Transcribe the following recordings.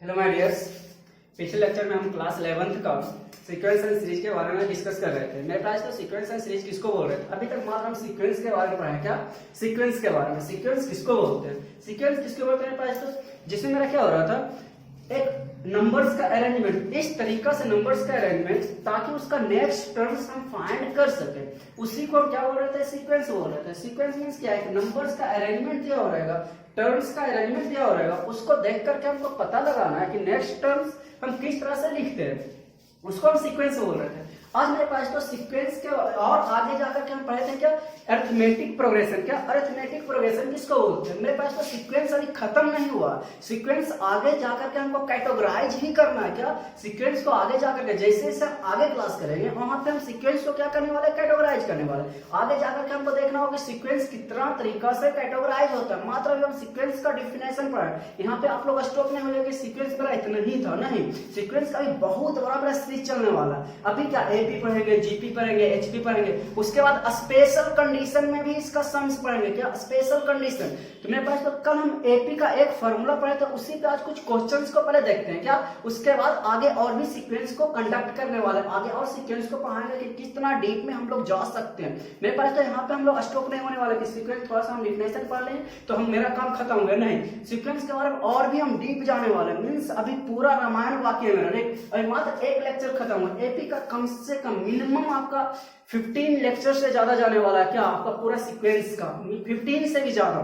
Hello my dears. पिछले lecture में हम क्लास 11th का सीक्वेंस एंड सीरीज के बारे में डिस्कस कर रहे थे। मेरे पास तो सीक्वेंस एंड सीरीज किसको बोल रहे थे? अभी तक मात्र हम सीक्वेंस के बारे में पढ़े। क्या सीक्वेंस के बारे में? सीक्वेंस किसको बोलते हैं? सीक्वेंस किसको बोलते हैं? मेरे पास तो जिसमें मेरा क्या हो रहा था, एक नंबर्स का अरेंजमेंट, इस तरीका से नंबर्स का अरेंजमेंट ताकि उसका नेक्स्ट टर्म्स हम फाइंड कर सके, उसी को हम क्या बोल रहे थे? सीक्वेंस बोल रहे थे। सीक्वेंस मींस क्या है? नंबर्स का अरेंजमेंट दिया हो रहेगा, टर्म्स का अरेंजमेंट दिया हो रहेगा, उसको देख करके हमको पता लगाना है कि नेक्स्ट टर्म्स हम किस तरह से लिखते हैं, उसको हम सीक्वेंस बोल रहे थे। आज मेरे पास तो सीक्वेंस के और आगे जाकर के हम पढ़े थे क्या? Arithmetic progression. क्या अरिथमेटिक प्रोग्रेशन किसको बोलते हैं? मेरे पास तो सीक्वेंस अभी खत्म नहीं हुआ, सीक्वेंस आगे जाकर के हमको कैटेगराइज ही करना है। क्या सीक्वेंस को आगे जाकर के जैसे जैसे आगे क्लास करेंगे वहां पे हम सीक्वेंस को क्या करने वाले? कैटेगराइज करने वाले। आगे जाकर के हमको देखना होगा कि सीक्वेंस कितना तरीका से कैटेगराइज होता है। मात्र अभी हम सीक्वेंस का डिफिनेशन पढ़े। यहाँ पे आप लोग स्टॉप नहीं हो जाए कि सीक्वेंस बड़ा इतना ही था, नहीं। सीक्वेंस का भी बहुत बड़ा सीरीज चलने वाला है। अभी क्या एपी पढ़ेंगे, जीपी पढ़ेंगे, एचपी पढ़ेंगे, उसके बाद स्पेशल कंडीशन में भी इसका सम्स पढ़ेंगे। क्या स्पेशल कंडीशन? तो मेरे पास तो कल हम एपी का एक फॉर्मूला पढ़े थे, उसी पे आज कुछ क्वेश्चंस को पहले देखते हैं। क्या उसके बाद आगे और भी सीक्वेंस को कंडक्ट करने वाले, आगे और सीक्वेंस को पढ़ाएंगे कि कितना डीप में हम लोग जा सकते हैं। मेरे पास तो यहाँ पे हम लोग स्टॉप नहीं होने वाले कि सीक्वेंस थोड़ा सा हम डिफिनेशन पढ़ लें तो हम मेरा काम खत्म हो गया, नहीं। सीक्वेंस के बारे में और भी हम डीप जाने वाले, मीन्स अभी पूरा रामायण वाक्य में अभी मात्र एक लेक्चर खत्म हुआ। एपी का कम से कम मिनिमम आपका 15 लेक्चर से ज्यादा जाने वाला है। क्या आपका पूरा सीक्वेंस का 15 से भी ज्यादा।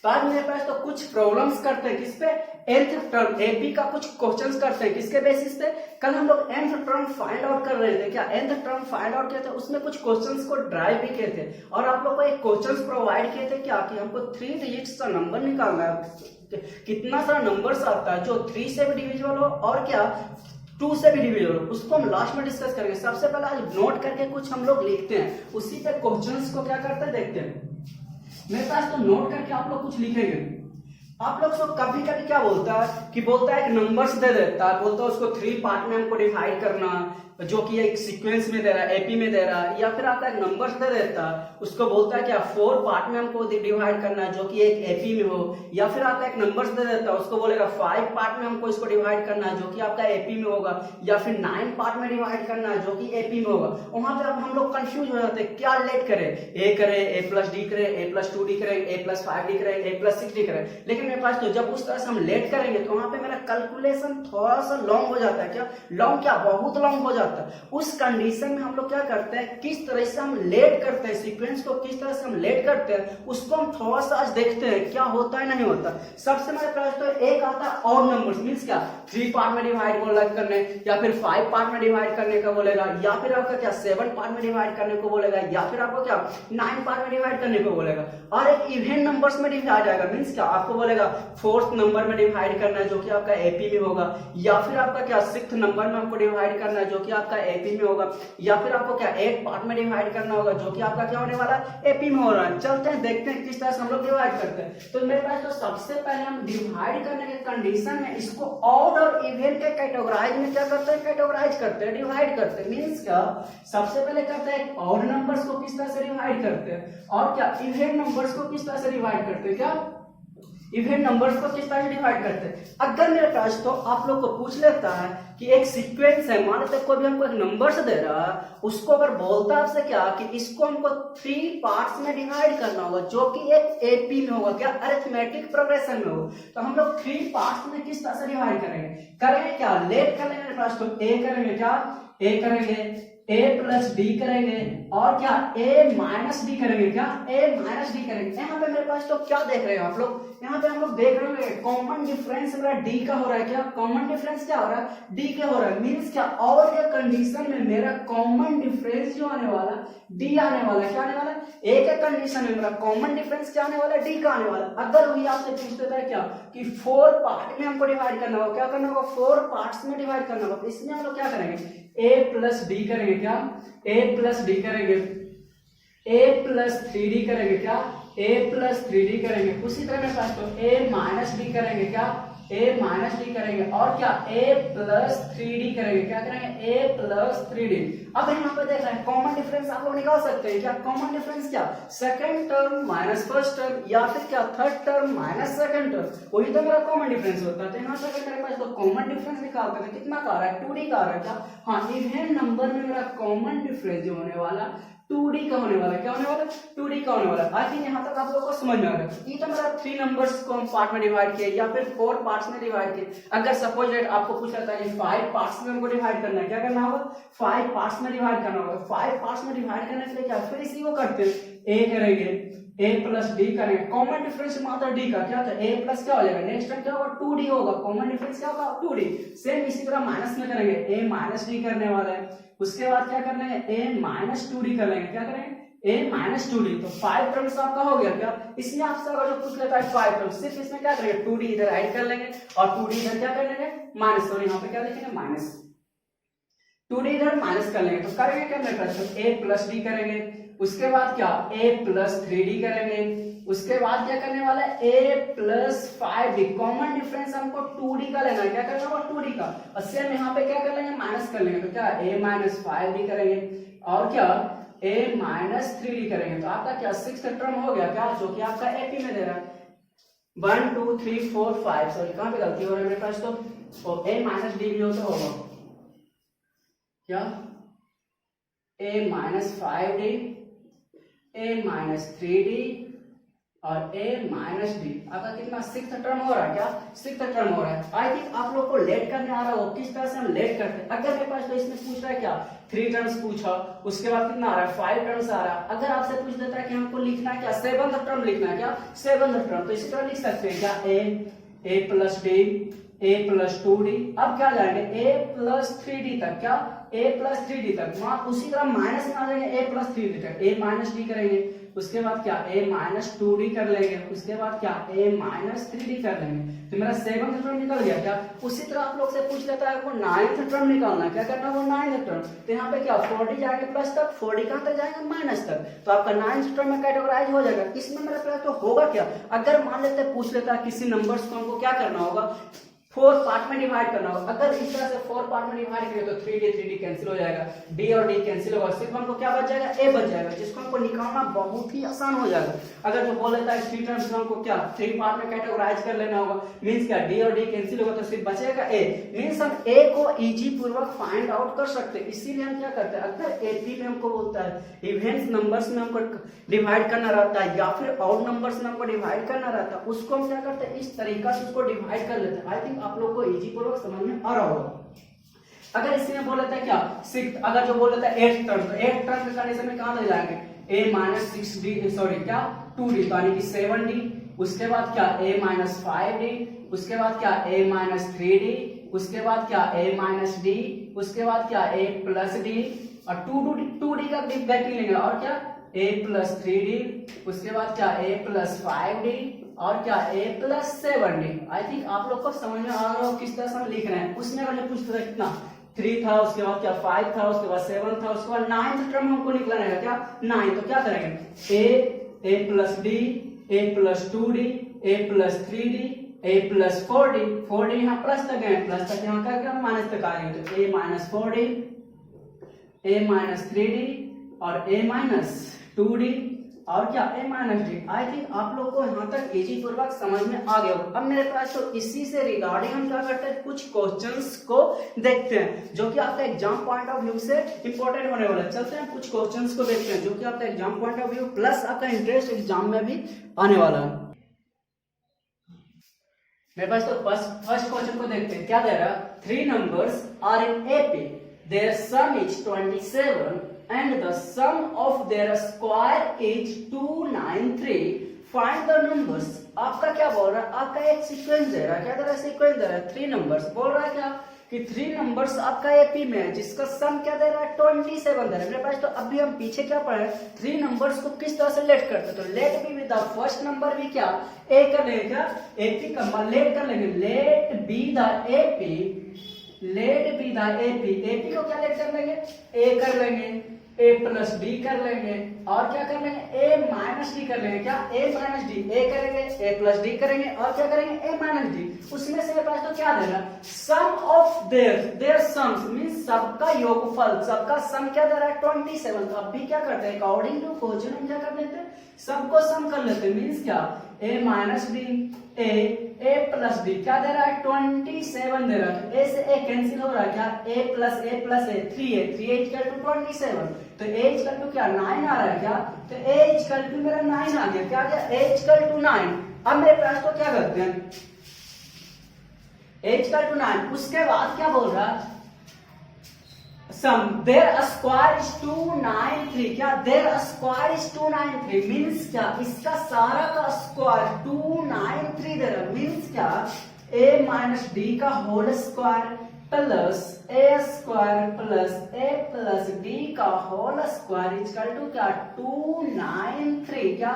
तो आज मेरे पास तो कुछ प्रॉब्लम्स करते हैं किस पे? nth टर्म एपी का कुछ क्वेश्चंस करते हैं। किसके बेसिस पे? कल हम लोग nth टर्म फाइंड आउट कर रहे थे। क्या nth टर्म फाइंड आउट किए थे, उसमें कुछ क्वेश्चंस को ड्राइव भी किए थे और आप लोग को एक क्वेश्चंस प्रोवाइड किए थे। क्या कि हमको 3 डिजिट्स का नंबर निकालना है। कितना सारा नंबर्स आता है जो 3 से भी डिविजिबल हो और क्या 2 से भी डिविजिबल हो, उसको हम लास्ट में डिस्कस करेंगे। सबसे पहले आज नोट करके कुछ हम लोग लिखते हैं, उसी पे क्वेश्चंस को क्या करते हैं देखते हैं। मेरे पास तो नोट करके आप लोग कुछ लिखेंगे। आप लोग तो कभी कभी क्या बोलता है कि बोलता है एक नंबर्स दे देता है, बोलता है उसको 3 पार्ट में हमको डिवाइड करना, जो कि एक सीक्वेंस में दे रहा है, एपी में दे रहा है, या फिर आपका एक नंबर्स दे देता है, उसको बोलता है क्या 4 पार्ट में हमको डिवाइड करना है जो कि एक एपी में हो, या फिर आपका एक नंबर्स दे देता है, उसको बोलेगा 5 पार्ट में हमको इसको डिवाइड करना है जो कि आपका एपी में होगा, या फिर 9 पार्ट में डिवाइड करना है जो कि एपी में होगा। वहां पे अब हम लोग कंफ्यूज हो जाते हैं, क्या लेट करें? ए करें, ए प्लस डी करें, ए प्लस 2 डी करें, ए प्लस 5 डी करें, ए प्लस 6 डी करें। लेकिन मेरे पास तो जब उस तरह से हम लेट करेंगे तो वहां पे मेरा कैलकुलेशन थोड़ा सा लॉन्ग हो जाता है। क्या लॉन्ग? क्या बहुत लॉन्ग हो जाता है। उस कंडीशन में हम लोग क्या करते हैं, किस तरह से हम लेट करते हैं सीक्वेंस को, किस तरह से हम लेट करते हैं उसको हम थोड़ा सा आज देखते हैं क्या होता है नहीं होता। सबसे मेरे पास तो एक आता है ऑड नंबर्स, मींस क्या 3 पार्ट में डिवाइड करने, या फिर 5 पार्ट में डिवाइड करने का बोलेगा, या फिर आपका क्या 7 पार्ट में डिवाइड करने को बोलेगा, या फिर आपको क्या 9 पार्ट में डिवाइड करने को बोलेगा। और एक इवन नंबर्स में डिवाइड आएगा, मींस क्या आपको बोलेगा 4th नंबर में डिवाइड करना है जो कि आपका एपी में होगा, या फिर आपका क्या 6th नंबर में आपको डिवाइड करना है जो कि आपका एपी में होगा, या फिर आपको क्या 8 पार्ट में डिवाइड करना होगा जो कि आपका क्या होने वाला है? एपी में हो रहा है। चलते हैं देखते हैं किस तरह से हम लोग डिवाइड करते हैं। तो मेरे पास तो सबसे पहले हम डिवाइड करने के कंडीशन में इसको ऑड और इवन के कैटेगराइज में क्या करते हैं? कैटेगराइज करते हैं, डिवाइड करते हैं। मींस क्या सबसे पहले करते हैं ऑड नंबर्स को किस तरह से डिवाइड करते हैं और क्या इवन नंबर्स को किस तरह से डिवाइड करते हैं। क्या इवन नंबर्स को किस तरह से डिवाइड करते हैं। अगर मेरे पास तो आप लोग को पूछ लेता है कि एक सीक्वेंस है, मान लेते कोई भी हमको एक नंबर्स दे रहा है, उसको अगर बोलता है आपसे क्या कि इसको हमको 3 पार्ट्स में डिवाइड करना होगा जो कि एक एपी में होगा, क्या अरिथमेटिक प्रोग्रेशन में होगा, तो हम लोग 3 पार्ट्स में किस तरह से डिवाइड करेंगे क्या लेट कर लेंगे। मेरे पास तो ए करेंगे, क्या ए करेंगे, a प्लस डी करेंगे और क्या a माइनस डी करेंगे, क्या a माइनस डी करेंगे। यहाँ पे मेरे पास तो क्या देख रहे हैं आप लोग? यहाँ पे हम लोग देख रहे हैं कॉमन डिफरेंस मेरा डी का हो रहा है। क्या कॉमन डिफरेंस क्या हो रहा है? डी का हो रहा है। मींस क्या और ये कंडीशन में मेरा कॉमन डिफरेंस जो आने वाला डी आने वाला है। क्या आने वाला है? ए के कंडीशन में मेरा कॉमन डिफरेंस क्या आने वाला है? डी का आने वाला है। अगर वही आपसे पूछ देता है क्या कि 4 पार्ट में हमको डिवाइड करना होगा, क्या करना होगा? 4 पार्ट्स में डिवाइड करना होगा। इसमें हम लोग क्या करेंगे? a प्लस डी करेंगे, क्या a प्लस डी करेंगे, a प्लस 3d करेंगे, क्या a प्लस 3d करेंगे। उसी तरह मेरे पास तो a माइनस डी करेंगे, क्या a माइनस डी करेंगे और क्या a प्लस 3d करेंगे। क्या करेंगे a प्लस 3d। अब यहाँ पे देख रहे हैं कॉमन डिफरेंस आप लोग निकाल सकते हैं। क्या कॉमन डिफरेंस? क्या second term minus first term या फिर क्या third term minus second term, वही तो मेरा कॉमन डिफरेंस होता है। तो यहाँ पे अगर मेरे पास तो कॉमन डिफरेंस निकालते हैं कितना का आ रहा है 2d का आ रहा है। क्या? हाँ, इवन नंबर में मेरा कॉमन डिफरेंस जो होने वाला 2d का होने वाला। क्या होने वाला? 2d का होने वाला। आई थिंक यहाँ तक आप लोगों को समझ में आ गया। ये तो मेरा 3 नंबर्स को हम पार्ट में डिवाइड किए या फिर 4 पार्ट्स में डिवाइड किए। अगर सपोज दैट आपको पूछा जाता है 5 पार्ट्स में हमको डिवाइड करना है, क्या करना होगा? 5 पार्ट्स में डिवाइड करना होगा। 5 पार्ट्स में डिवाइड करने के लिए क्या फिर इसी को करते हैं, a करेंगे, a प्लस डी करेंगे। कॉमन डिफरेंस मात्र d का। क्या था? a प्लस क्या हो जाएगा, नेक्स्ट टाइम क्या होगा 2d होगा। कॉमन डिफरेंस क्या होगा 2d। सेम इसी तरह माइनस में करेंगे, a माइनस डी करने वाला है। उसके बाद क्या कर लेंगे, a माइनस 2d कर लेंगे। क्या करेंगे? a minus 2d। तो 5 टर्म्स आपका हो गया। क्या इसमें आपसे अगर जो पूछ लेता है 5 टर्म्स, सिर्फ इसमें क्या करेंगे 2d इधर ऐड कर लेंगे और 2d इधर क्या कर लेंगे माइनस। और यहाँ पे क्या लिखेंगे माइनस, 2d इधर माइनस कर लेंगे। तो करेंगे क्या मेरे पास, तो a प्लस डी करेंगे। उसके बाद क्या a प्लस 3d करेंगे। उसके बाद क्या करने वाला है a plus 5d। Common difference हमको 2d का लेना है। क्या करना होगा 2d का। और सेम यहाँ पे क्या कर लेंगे माइनस कर लेंगे। तो क्या a माइनस 5d करेंगे और क्या a माइनस 3d करेंगे। तो आपका क्या 6th टर्म हो गया। क्या जो कि आपका एपी में दे रहा है 1 2 3 4 5। सॉरी कहाँ पे गलती हो रहा है मेरे पास, तो a माइनस डी भी हो तो होगा क्या a minus 5d, a minus 3d और a माइनस डी। आपका कितना 6th टर्म हो रहा है। क्या 6th टर्म हो रहा है। आई थिंक आप लोग को लेट करने आ रहा हो किस तरह से हम लेट करते हैं। अगर मेरे पास तो इसमें पूछ रहा है क्या 3 टर्म्स पूछा, उसके बाद कितना आ रहा है 5 टर्म्स आ रहा है। अगर आपसे पूछ देता है कि हमको लिखना है क्या 7th टर्म लिखना है, क्या 7th टर्म, तो इसी तरह लिख सकते हैं क्या a plus D, a plus 2d। अब क्या जाएंगे a प्लस 3d तक। क्या a प्लस 3d तक। वहां उसी तरह माइनस में आ जाएंगे a प्लस 3d तक, a माइनस डी करेंगे। उसके बाद क्या a माइनस 2d कर लेंगे। उसके बाद क्या a माइनस 3d कर लेंगे। तो मेरा 7th टर्म निकल गया। क्या उसी तरह आप लोग से पूछ लेता है वो 9th टर्म निकालना। क्या करना है वो 9th टर्म। तो यहाँ पे क्या 4d जाएंगे प्लस तक, 4d कहां तक जाएंगे माइनस तक। तो आपका 9th टर्म में कैटेगराइज हो जाएगा। इसमें मेरा प्लस तो होगा क्या, अगर मान लेते पूछ लेता है किसी नंबर्स को हमको क्या करना होगा 4 पार्ट में डिवाइड करना होगा। अगर इस तरह से 4 पार्ट में डिवाइड करें तो 3d कैंसिल हो जाएगा, d और d कैंसिल होगा, सिर्फ हमको क्या बच जाएगा a बच जाएगा, जिसको हमको निकालना बहुत ही आसान हो जाएगा। अगर जो बोल देता है 3 टर्म्स हमको क्या 3 पार्ट में कैटेगराइज कर लेना होगा, मींस क्या d और d कैंसिल होगा तो सिर्फ बचेगा a। मींस हम a को इजी पूर्वक फाइंड आउट कर सकते हैं। इसीलिए हम क्या करते हैं, अगर एपी में हमको बोलता है इवेंट नंबर्स में हमको डिवाइड करना रहता है या फिर ऑड नंबर्स में हमको डिवाइड करना रहता है, उसको हम क्या करते हैं इस तरीका से उसको डिवाइड कर लेते हैं। आई थिंक आप लोग को इजी पूर्वक समझ में आ रहा होगा। अगर इसमें बोल लेता है क्या 6, अगर जो बोल लेता है 8th टर्म, तो 8th टर्म के कंडीशन में कहां ले जाएंगे a माइनस 6d, सॉरी क्या 2d यानी कि 7d। उसके बाद क्या a माइनस 5d। उसके बाद क्या a माइनस 3d। उसके बाद क्या a माइनस d। उसके बाद क्या a प्लस d और 2d का वैल्यू लेंगे और क्या a प्लस 3d। उसके बाद क्या a प्लस 5d और क्या a plus 7d। I think आप लोग को समझ में आ रहा हो किस तरह से हम लिख रहे हैं। उसमें अगर पूछते थे कितना 3 था, उसके बाद क्या 5 था, उसके बाद 7 था, उसके बाद 9th टर्म हमको निकलना है क्या 9। तो क्या करेंगे a plus d, a plus 2d, a plus 3d, a plus 4d। 4d यहाँ प्लस तक गए, प्लस तक यहाँ करके हम माइनस तक आएंगे। तो a minus 4d, a minus 3d और a माइनस 2d और क्या a minus D. I think आप लोग को यहाँ तक इजी पूर्वक समझ में आ गया होगा। अब मेरे पास तो इसी से रिगार्डिंग हम क्या करते हैं कुछ क्वेश्चंस को देखते हैं जो कि आपका एग्जाम पॉइंट ऑफ व्यू से इंपॉर्टेंट होने वाला है। चलते हैं कुछ क्वेश्चंस को देखते हैं जो कि आपका exam point of view plus आपका इंटरेस्ट एग्जाम में भी आने वाला है। मेरे पास तो फर्स्ट क्वेश्चन को देखते हैं। क्या दे रहा है 3 numbers are in AP, their sum is 27 and the sum of their square is 293, find the numbers। आपका क्या बोल रहा है, आपका एक सीक्वेंस दे रहा है। क्या दे रहा है सीक्वेंस दे रहा है 3 numbers। बोल रहा है क्या कि 3 numbers आपका एपी में है जिसका सम क्या दे रहा है 27 दे रहा है। मेरे पास तो अभी हम पीछे क्या पढ़े 3 numbers को किस तरह से लेट करते हैं। तो let be with the first number भी क्या ए कर लेंगे, क्या एपी का लेट कर लेंगे, let be the AP, let be the AP, AP को क्या लेट कर लेंगे ए कर लेंगे। ए प्लस डी कर लेंगे और क्या कर लेंगे ए माइनस डी कर लेंगे। क्या ए माइनस डी, ए करेंगे ए प्लस डी करेंगे और क्या करेंगे ए माइनस डी। उसमें से मेरे पास तो क्या दे रहा है सम ऑफ देयर सम्स मींस सबका योगफल, सबका सम क्या दे रहा है 27। तो अब भी क्या करते हैं अकॉर्डिंग टू क्वेश्चन हम क्या कर लेते हैं सबको सम कर लेते हैं। मींस क्या A minus D A plus D क्या दे रहा है 27 दे रहा है। तो ए से ए कैंसिल हो रहा है क्या A plus A 3 A equal to 27। तो ए इक्वल टू क्या 9 आ रहा है क्या। तो ए इक्वल टू मेरा 9 आ गया। क्या आ गया ए इक्वल टू 9। अब मेरे पास तो क्या करते हैं ए इक्वल टू 9। उसके बाद क्या बोल रहा है सम देयर स्क्वायर इज 293। क्या देयर स्क्वायर इज 293 मींस क्या इसका सारा का स्क्वायर 293 दे रहा मींस क्या a माइनस डी का whole square plus A square plus A plus D का होल स्क्वायर इक्वल टू क्या 293। क्या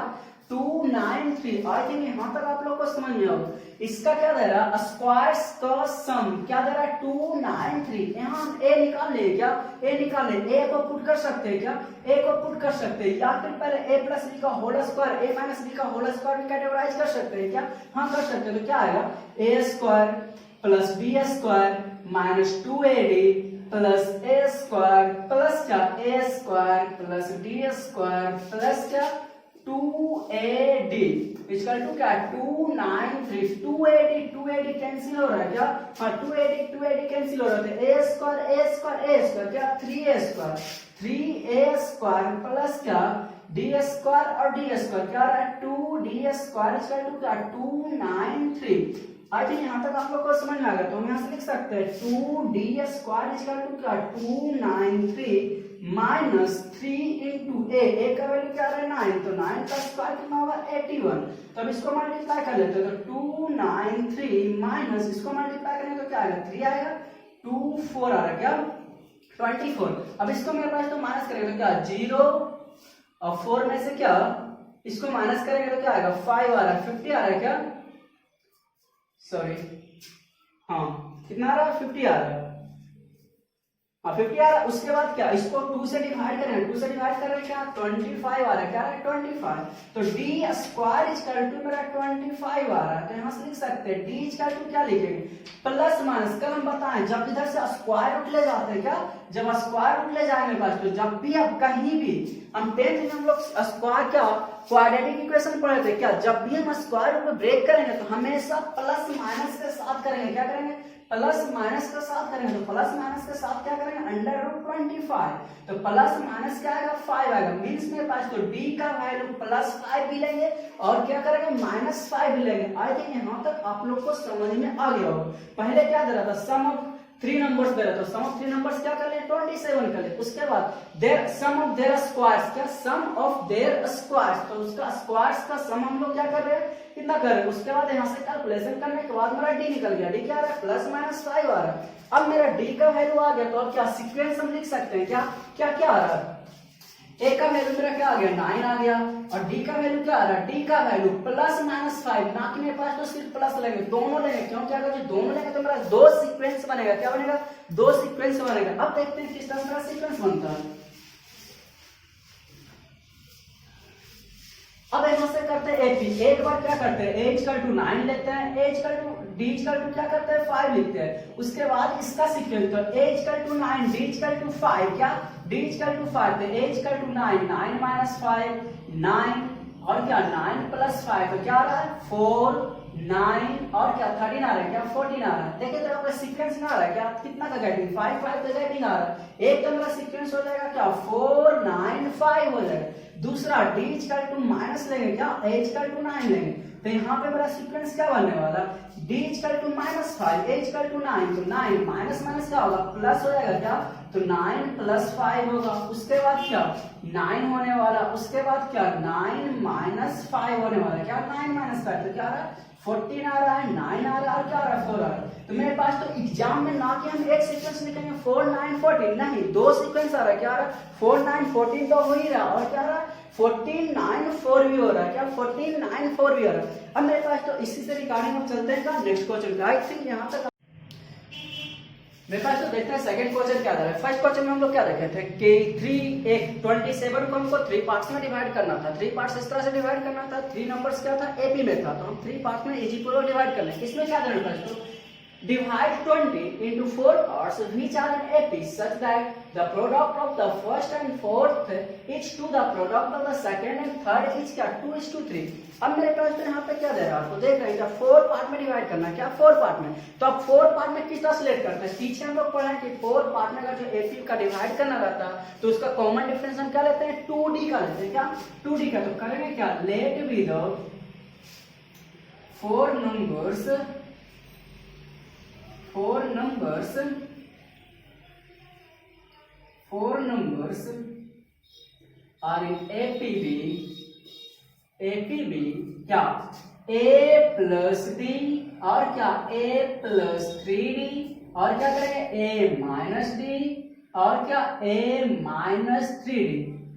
293। आई थिंक यहां तक आप लोग को समझ में आओ। इसका क्या दे रहा है स्क्वायर्स का सम क्या दे रहा है 293। यहां हम ए निकाल ले। क्या ए निकाल ले ए को पुट कर सकते हैं। क्या ए को पुट कर सकते हैं या फिर पहले ए प्लस बी का होल स्क्वायर ए माइनस बी का होल स्क्वायर भी कैटेगराइज कर सकते हैं। क्या हाँ कर सकते हैं। तो क्या आएगा A square plus B square minus 2ad plus A square plus क्या A square plus D square plus क्या 2ad इक्वल टू क्या 293। 2ad कैंसिल हो रहा है। क्या हाँ 2ad कैंसिल हो रहा है। ए स्क्वायर क्या 3a स्क्वायर प्लस क्या डी स्क्वायर और डी स्क्वायर क्या आ रहा है 2d स्क्वायर इक्वल टू क्या 293। आई थिंक यहाँ तक आप लोग को समझ में आ गया। तो हम यहाँ से लिख सकते हैं 2d स्क्वायर इक्वल टू क्या 293 माइनस 3 इंटू ए का वैल्यू क्या है 9। तो 9 का स्क्वायर कितना होगा 81। तो अब इसको मल्टीप्लाई कर लेते हैं। तो 293 माइनस इसको मल्टीप्लाई करेंगे तो क्या आएगा 3 आएगा 24 आ रहा है। क्या 24। अब इसको मेरे पास तो माइनस करेंगे तो क्या 0 और 4 में से क्या इसको माइनस करेंगे तो क्या आएगा 5 आ रहा है 50 आ रहा है। क्या सॉरी हाँ कितना आ रहा है 50 आ रहा है। हाँ 50 आ रहा है। उसके बाद क्या इसको 2 से डिवाइड करेंगे 2 से डिवाइड करेंगे क्या 25 आ रहा है। क्या है 25। तो डी स्क्वायर इक्वल टू मेरा 25 आ रहा है। तो यहाँ से लिख सकते हैं डी इक्वल टू क्या लिखेंगे प्लस माइनस। कल हम बताएं जब इधर से स्क्वायर रूट ले जाते हैं। क्या जब स्क्वायर रूट ले जाएंगे पास तो जब भी आप कहीं भी हम 10th में हम लोग स्क्वायर क्या क्वाड्रेटिक इक्वेशन पढ़े थे। क्या जब भी हम स्क्वायर रूट को ब्रेक करेंगे तो हमेशा प्लस माइनस के साथ करेंगे। क्या करेंगे प्लस माइनस के साथ करेंगे। तो प्लस माइनस के साथ क्या करेंगे अंडर रूट 25। तो प्लस माइनस क्या आएगा 5 आएगा मींस मेरे पास तो डी का वैल्यू +5 भी लेंगे और क्या करेंगे -5 भी लेंगे। आई थिंक यहाँ तक आप लोग को समझ में आ गया होगा। पहले क्या दे रहा था सम ऑफ 3 नंबर्स दे रहा था। सम ऑफ 3 नंबर्स क्या कर ले 27 कर ले। उसके बाद their sum of their squares क्या सम ऑफ देयर स्क्वायर्स। तो उसका स्क्वायर्स का सम हम लोग क्या कर रहे हैं कितना कर रहे हैं। उसके बाद यहाँ से कैलकुलेशन करने के बाद मेरा डी निकल गया। डी क्या आ रहा है +-5 आ रहा है। अब मेरा डी का वैल्यू आ गया तो अब क्या सीक्वेंस हम लिख सकते हैं। क्या क्या क्या आ रहा है ए का वैल्यू मेरा क्या आ गया 9 आ गया और डी का वैल्यू क्या आ रहा है डी का वैल्यू +-5 ना कि मेरे पास तो सिर्फ प्लस लेंगे दोनों लेंगे। क्यों क्या अगर दोनों लेंगे तो मेरा 2 सीक्वेंस बनेगा। क्या बनेगा 2 सीक्वेंस बनेगा। अब देखते हैं किस तरह मेरा सीक्वेंस बनता है। अब यहां से करते हैं एपी। एक बार क्या करते हैं a इक्वल टू 9 लेते हैं a equal to d equal to क्या करते हैं 5 लिखते हैं। उसके बाद इसका सीक्वेंस तो a equal to 9 d equal to 5 क्या d इक्वल टू 5 तो a इक्वल टू 9 9 माइनस 5 9 और क्या 9 प्लस 5 तो क्या आ रहा है 4 9 और क्या 13 आ रहा है। क्या 14 आ रहा है। देखिए तो आपका सीक्वेंस में आ रहा है क्या कितना का गेटिंग 5 5 का गेटिंग आ रहा है। एक तो मेरा सीक्वेंस हो जाएगा क्या 4 9 5 हो जाएगा। दूसरा d इक्वल टू माइनस लेंगे क्या a इक्वल टू 9 लेंगे। तो यहाँ पे मेरा सीक्वेंस क्या बनने वाला d equal to -5 a equal to 9 तो 9 माइनस माइनस क्या होगा प्लस हो जाएगा। क्या तो 9 + 5 होगा। उसके बाद क्या 9 होने वाला। उसके बाद क्या 9 - 5 होने वाला। क्या 9 - 5 तो क्या आ रहा है 14 आ रहा है 9 आ रहा है और क्या आ रहा है 4 आ रहा है। तो मेरे पास तो एग्जाम में ना कि हम एक सीक्वेंस लिखेंगे 4 9 14 नहीं 2 सीक्वेंस आ रहा है। क्या आ रहा है 4 9 14 तो हो ही रहा और क्या आ रहा है 14 9 4 भी हो रहा है। क्या 14 9 4 भी हो रहा है। अब मेरे पास तो इसी से रिगार्डिंग हम चलते हैं नेक्स्ट क्वेश्चन पे। आई थिंक यहाँ तक मेरे पास तो देखते हैं सेकंड क्वेश्चन क्या था। फर्स्ट क्वेश्चन में हम लोग क्या देखे थे कि 27 को हमको 3 पार्ट्स में डिवाइड करना था। 3 पार्ट्स इस तरह से डिवाइड करना था। 3 नंबर्स क्या था, एपी में था, तो हम 3 पार्ट्स में इजीपूर्वक डिवाइड कर लें। इसमें क्या करना है, तो divide 20 into 4 parts which are in AP such that the product of the first and fourth is to the product of the second and third is क्या 2:3। अब मेरे पास तो यहाँ पे क्या दे रहा है, तो देख रहे हैं 4 पार्ट में डिवाइड करना है, क्या 4 पार्ट में। तो अब 4 पार्ट में किस तरह सिलेक्ट करते हैं, पीछे हम लोग पढ़ा कि 4 पार्ट में अगर जो AP का डिवाइड करना रहता है तो उसका कॉमन डिफरेंस हम क्या लेते हैं, 2D का लेते हैं, क्या 2D का। तो करेंगे क्या, let be the 4 numbers are in APB क्या A plus D और क्या A plus 3D और क्या करेंगे A minus D और क्या A minus 3D।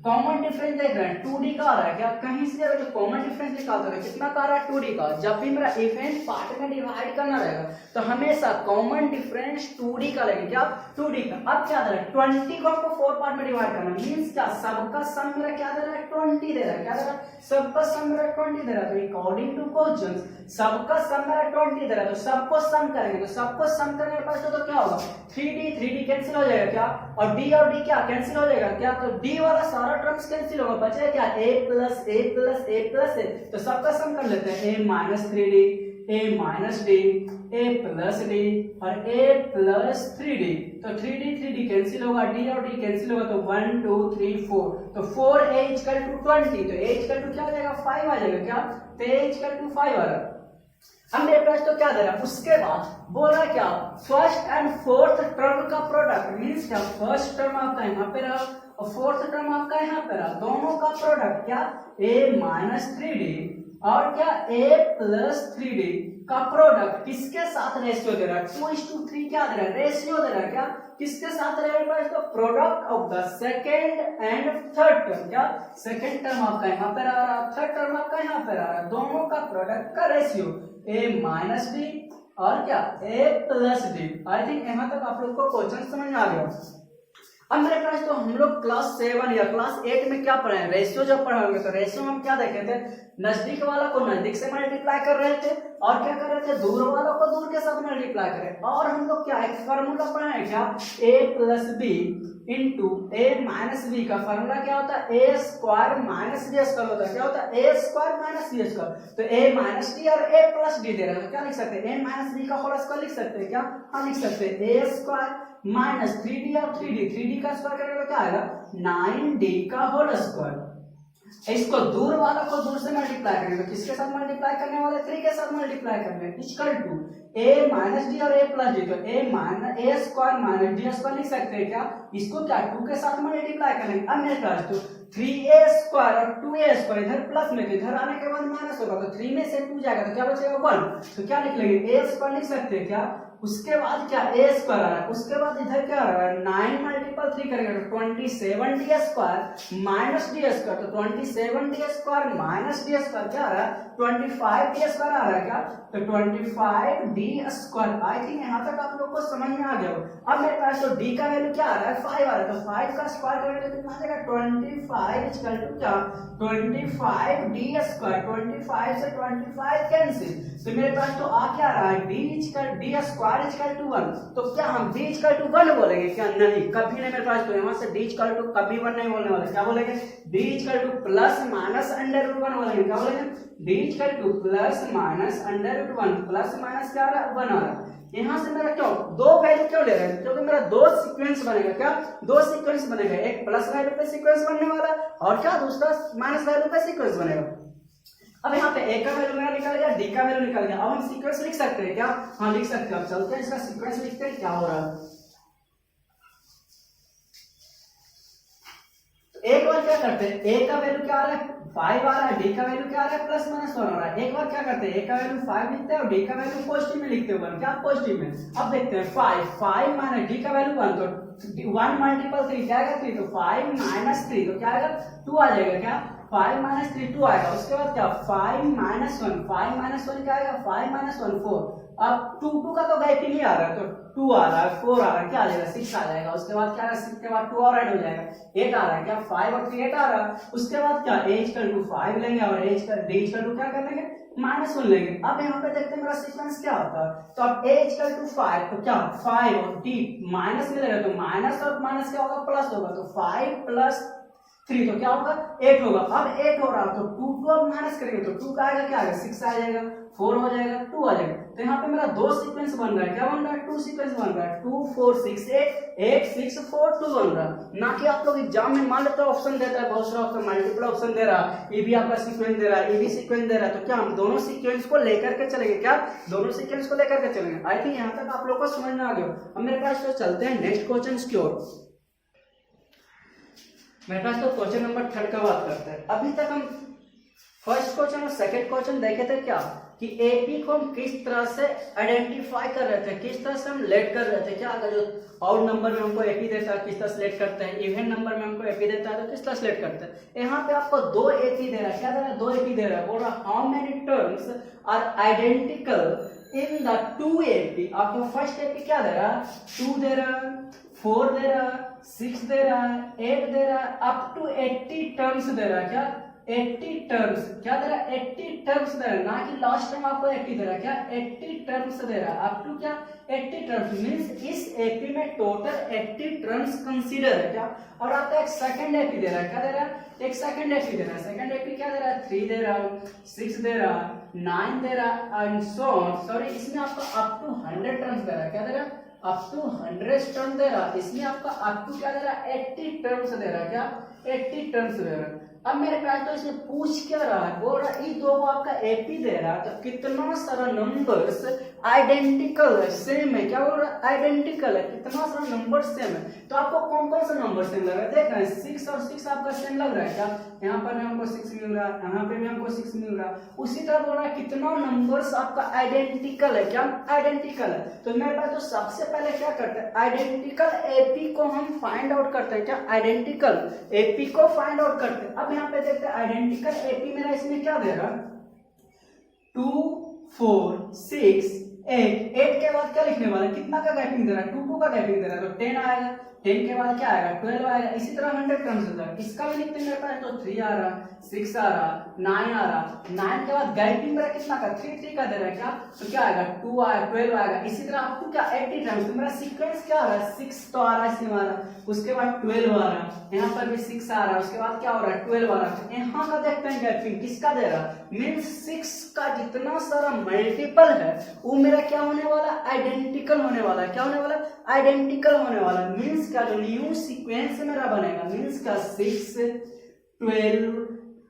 Common difference देख रहे हैं 2D का आ रहा है क्या, कहीं से अगर जो कॉमन डिफरेंस निकालते हैं कितना का आ रहा है 2D का। जब भी मेरा इवेंट पार्ट में डिवाइड करना रहेगा तो हमेशा कॉमन डिफरेंस 2D का लेंगे, क्या 2D का। अब क्या दे रहा है 20 को आपको 4 पार्ट में डिवाइड करना, मींस क्या सबका सम मेरा क्या दे रहा है 20 दे रहा है, क्या दे रहा है सबका सम मेरा 20 दे रहा है। तो अकॉर्डिंग टू क्वेश्चन सबका सम मेरा 20 दे रहा है, तो सबको सम करेंगे, तो सबको सम करने के बाद तो क्या होगा 3D कैंसिल हो जाएगा क्या, और D क्या कैंसिल हो जाएगा क्या, तो D वाला सारा टर्म्स कैंसिल होगा, बचेगा क्या A प्लस A। तो सबका सम कर लेते हैं A minus 3D A minus D A plus D और A प्लस 3D। तो 3D कैंसिल होगा, D और D कैंसिल होगा, तो 1 2 3 4, तो 4A इक्वल टू 20, तो A इक्वल टू क्या आ जाएगा 5 आ जाएगा, क्या तो A इक्वल टू 5 आ रहा। अब मेरे पास तो क्या दे रहा है, उसके बाद बोल रहा है क्या फर्स्ट एंड फोर्थ टर्म का प्रोडक्ट, मींस क्या फर्स्ट टर्म आपका यहाँ पे रहा और फोर्थ टर्म आपका यहाँ पे रहा, दोनों का प्रोडक्ट क्या A माइनस 3D और क्या A प्लस 3D का प्रोडक्ट किसके साथ रेशियो दे रहा है 2:3 क्या दे रहा है रेशियो दे रहा है, क्या किसके साथ दे रहा है, तो product of the second and third term, क्या सेकंड टर्म आपका यहाँ पे रहा, थर्ड टर्म आपका यहाँ पे रहा, दोनों का प्रोडक्ट का रेशियो A माइनस D और क्या A plus D। I think यहाँ तक आप लोग को क्वेश्चन समझ में आ गया। अब मेरे पास तो हम लोग क्लास 7 या क्लास 8 में क्या पढ़े हैं, रेशियो जब पढ़े होंगे तो रेशियो में हम क्या देखे थे, नजदीक वाला को नजदीक से मल्टीप्लाई कर रहे थे और क्या कर रहे थे दूर वालों को दूर के साथ मल्टीप्लाई कर रहे। और हम लोग क्या एक फार्मूला पढ़े हैं क्या A plus B into A minus B का फार्मूला क्या होता है A square minus B square होता है, क्या होता है A square minus B square. तो A माइनस D और A प्लस D दे रहा है, तो क्या लिख सकते हैं A माइनस B का होल स्क्वायर लिख सकते हैं, क्या हाँ लिख सकते हैं A स्क्वायर माइनस 3D और 3D का स्क्वायर करेंगे तो क्या आएगा 9D का होल स्क्वायर। इसको दूर वाला को दूर से मल्टीप्लाई करेंगे, तो किसके साथ मल्टीप्लाई करने वाले 3 के साथ मल्टीप्लाई करने equal to A minus D और A प्लस D। तो A square minus D square लिख सकते हैं, क्या इसको क्या 2 के साथ मल्टीप्लाई करेंगे। अब मेरे पास तो 3A स्क्वायर और 2A स्क्वायर इधर प्लस में, इधर आने के बाद माइनस होगा, तो 3 में से 2 जाएगा तो क्या बचेगा 1। तो क्या लिख लेंगे A स्क्वायर लिख सकते हैं, क्या उसके बाद क्या A स्क्वायर आ रहा है, उसके बाद इधर क्या आ रहा है 9 मल्टीपल 3 करेंगे तो 27D square minus D square. तो 27D square minus D square क्या आ रहा है 25D स्क्वायर आ रहा है, क्या तो 25D स्क्वायर। आई थिंक यहाँ तक आप लोग को समझ में आ गया हो। अब मेरे पास तो D का वैल्यू क्या आ रहा है 5 आ रहा है, तो 5 का स्क्वायर करेंगे तो कितना आ जाएगा 25 इक्वल टू क्या 25D स्क्वायर। 25 से 25 कैंसिल, तो मेरे पास तो आ क्या रहा है D स्क्वायर इक्वल टू 1। तो क्या हम D इक्वल टू 1 बोलेंगे क्या, नहीं कभी नहीं। मेरे पास तो यहाँ से D इक्वल टू कभी 1 नहीं बोलने वाले, क्या बोलेंगे D equal to plus minus under root 1 बोलेंगे, क्या बोलेंगे D equal to plus minus under root 1। Plus minus क्या आ रहा है 1 आ रहा है। यहाँ से मेरा क्यों दो वैल्यू क्यों ले रहे हैं, क्योंकि मेरा दो सीक्वेंस बनेगा, क्या दो सीक्वेंस बनेगा, एक प्लस वैल्यू पे सीक्वेंस बनने वाला और क्या दूसरा माइनस वैल्यू पे सीक्वेंस बनेगा। अब यहाँ पे A का वैल्यू मेरा निकल गया, D का वैल्यू निकल गया। अब हम सीक्वेंस लिख सकते हैं, क्या हाँ लिख सकते हैं। अब चलते हैं इसका सीक्वेंस लिखते हैं क्या हो रहा है। एक बार क्या करते हैं A का वैल्यू क्या आ रहा है 5 आ रहा है, D का वैल्यू क्या आ रहा है प्लस माइनस 1 आ रहा है। एक बार क्या करते हैं A का वैल्यू 5 लिखते हैं और D का वैल्यू पॉजिटिव में लिखते हैं 1, क्या पॉजिटिव में। अब देखते हैं 5 माइनस D का वैल्यू 1, तो 1 मल्टीपल 3 क्या आएगा 3, तो 5 माइनस 3 तो क्या आएगा 2 आ जाएगा, क्या 5 माइनस 3 2 आएगा, उसके बाद क्या 5 माइनस 1, 5 माइनस 1 क्या आएगा 5 माइनस 1 4। अब 2 का तो गैप ही नहीं आ रहा है, तो 2 आ रहा है 4 आ रहा है, क्या आ जाएगा 6 आ जाएगा। उसके बाद क्या 6 के बाद 2 और ऐड हो जाएगा 8 आ रहा है, क्या 5 और 3 8 आ रहा है। उसके बाद क्या a इक्वल टू 5 लेंगे और d इक्वल टू क्या कर लेंगे -1 लेंगे। अब यहाँ पे देखते हैं मेरा सीक्वेंस क्या होता है, तो अब a इक्वल टू 5 तो क्या 5 और d माइनस में लेगा तो माइनस और माइनस क्या होगा प्लस होगा, तो 5 प्लस 3 तो क्या होगा 8 होगा। अब 8 हो रहा तो 2 अब माइनस करेंगे तो 2 का आएगा क्या आएगा 6 आ जाएगा, 4 हो जाएगा 2 आ जाएगा। तो यहाँ पे मेरा दो सीक्वेंस बन रहा है, क्या बन रहा है 2 सीक्वेंस बन रहा है, 2 4 6 8 8 6 4 2 बन रहा है। ना कि आप लोग एग्जाम में मान लेते ऑप्शन देता है बहुत सारा ऑप्शन, मल्टीपल ऑप्शन दे रहा है, ये भी आपका सीक्वेंस दे रहा है, ये भी सीक्वेंस दे रहा है, तो क्या हम दोनों सीक्वेंस को लेकर के चलेंगे, क्या दोनों सीक्वेंस को लेकर के चलेंगे। आई थिंक यहाँ तक आप लोग को समझ में आ गया। अब मेरे पास तो चलते हैं नेक्स्ट क्वेश्चन की ओर। मेरे पास तो क्वेश्चन नंबर 3 का बात करते हैं। अभी तक हम फर्स्ट क्वेश्चन और सेकंड क्वेश्चन देखे थे क्या कि एपी को हम किस तरह से आइडेंटिफाई कर रहे थे, किस तरह से हम लेट कर रहे थे, क्या अगर जो ऑड नंबर में हमको एपी देता है किस तरह से लेट करते हैं, इवन नंबर में हमको एपी देता है तो किस तरह से लेट करते हैं। यहाँ पे आपको दो एपी दे रहा है, क्या दे रहा है 2 एपी दे रहा है, बोल रहा how many terms are identical in the 2 AP. आपको फर्स्ट एपी क्या दे रहा है 2 दे रहा है, 4 दे रहा है, 6 दे रहा है, 8 दे रहा है, अप टू 80 टर्म्स दे रहा है, क्या 80 टर्म्स, क्या दे रहा है 80 टर्म्स दे रहा है, ना कि लास्ट टाइम आपको 80 दे रहा है, क्या 80 टर्म्स दे रहा है, अप टू क्या 80 टर्म्स मींस इस एपी में टोटल 80 टर्म्स कंसीडर है, क्या। और आपका एक सेकंड एपी दे रहा है, क्या दे रहा है एक सेकंड एपी दे रहा है, सेकंड एपी क्या दे रहा है 3 दे रहा है, 6 दे रहा है, 9 दे रहा है एंड सो ऑन। सॉरी इसमें आपका अप टू 100 टर्म्स दे रहा है, क्या दे रहा है अप टू 100 टर्म दे रहा है। इसमें आपका अप टू क्या दे रहा है 80 टर्म्स दे रहा है, क्या 80 टर्म्स दे रहा है। अब मेरे पास तो इसमें पूछ क्या रहा है, बोल रहा है ये दो आपका एपी दे रहा है तो कितना सारा नंबर्स आइडेंटिकल है, सेम है, क्या बोल रहा है आइडेंटिकल है, कितना सारा नंबर सेम है। तो आपको कौन कौन सा नंबर सेम लग रहा है, देख रहे हैं 6 और 6 आपका सेम लग रहा है, क्या यहाँ पर भी हमको 6 मिल रहा है, यहाँ पे भी हमको 6 मिल रहा है। उसी तरह बोल रहा है कितना नंबर्स आपका आइडेंटिकल है, क्या आइडेंटिकल है। तो मेरे पास तो सबसे पहले क्या करते हैं आइडेंटिकल एपी को हम फाइंड आउट करते हैं, क्या आइडेंटिकल एपी को फाइंड आउट करते हैं। अब यहाँ पे देखते हैं आइडेंटिकल एपी मेरा इसमें क्या दे रहा 2 4 6 8 8 के बाद क्या लिखने वाला है, कितना का गैपिंग दे रहा है 2 2 का गैपिंग दे रहा है तो 10 आएगा, 10 के बाद क्या आएगा 12 आएगा, इसी तरह 100 टर्म्स होता है। इसका भी लिखते हैं मेरे पास तो 3 आ रहा, 6 आ रहा, 9 आ रहा, 9 के बाद गैपिंग मेरा कितना का 3 3 का दे रहा है, क्या तो क्या आएगा 2 आएगा 12 आएगा, इसी तरह आपको क्या 80 टर्म्स। तो मेरा सीक्वेंस क्या आ रहा है 6 तो आ रहा है इसमें आ रहा, उसके बाद 12 आ रहा, यहाँ पर भी 6 आ रहा है, उसके बाद क्या हो रहा है 12 आ रहा है। यहाँ का देखते हैं गैपिंग किसका दे रहा मीन्स 6 का जितना सारा मल्टीपल है वो मेरा क्या होने वाला आइडेंटिकल होने वाला है, क्या होने वाला आइडेंटिकल होने वाला है। मीन्स का जो न्यू सीक्वेंस मेरा बनेगा मीन्स का 6 12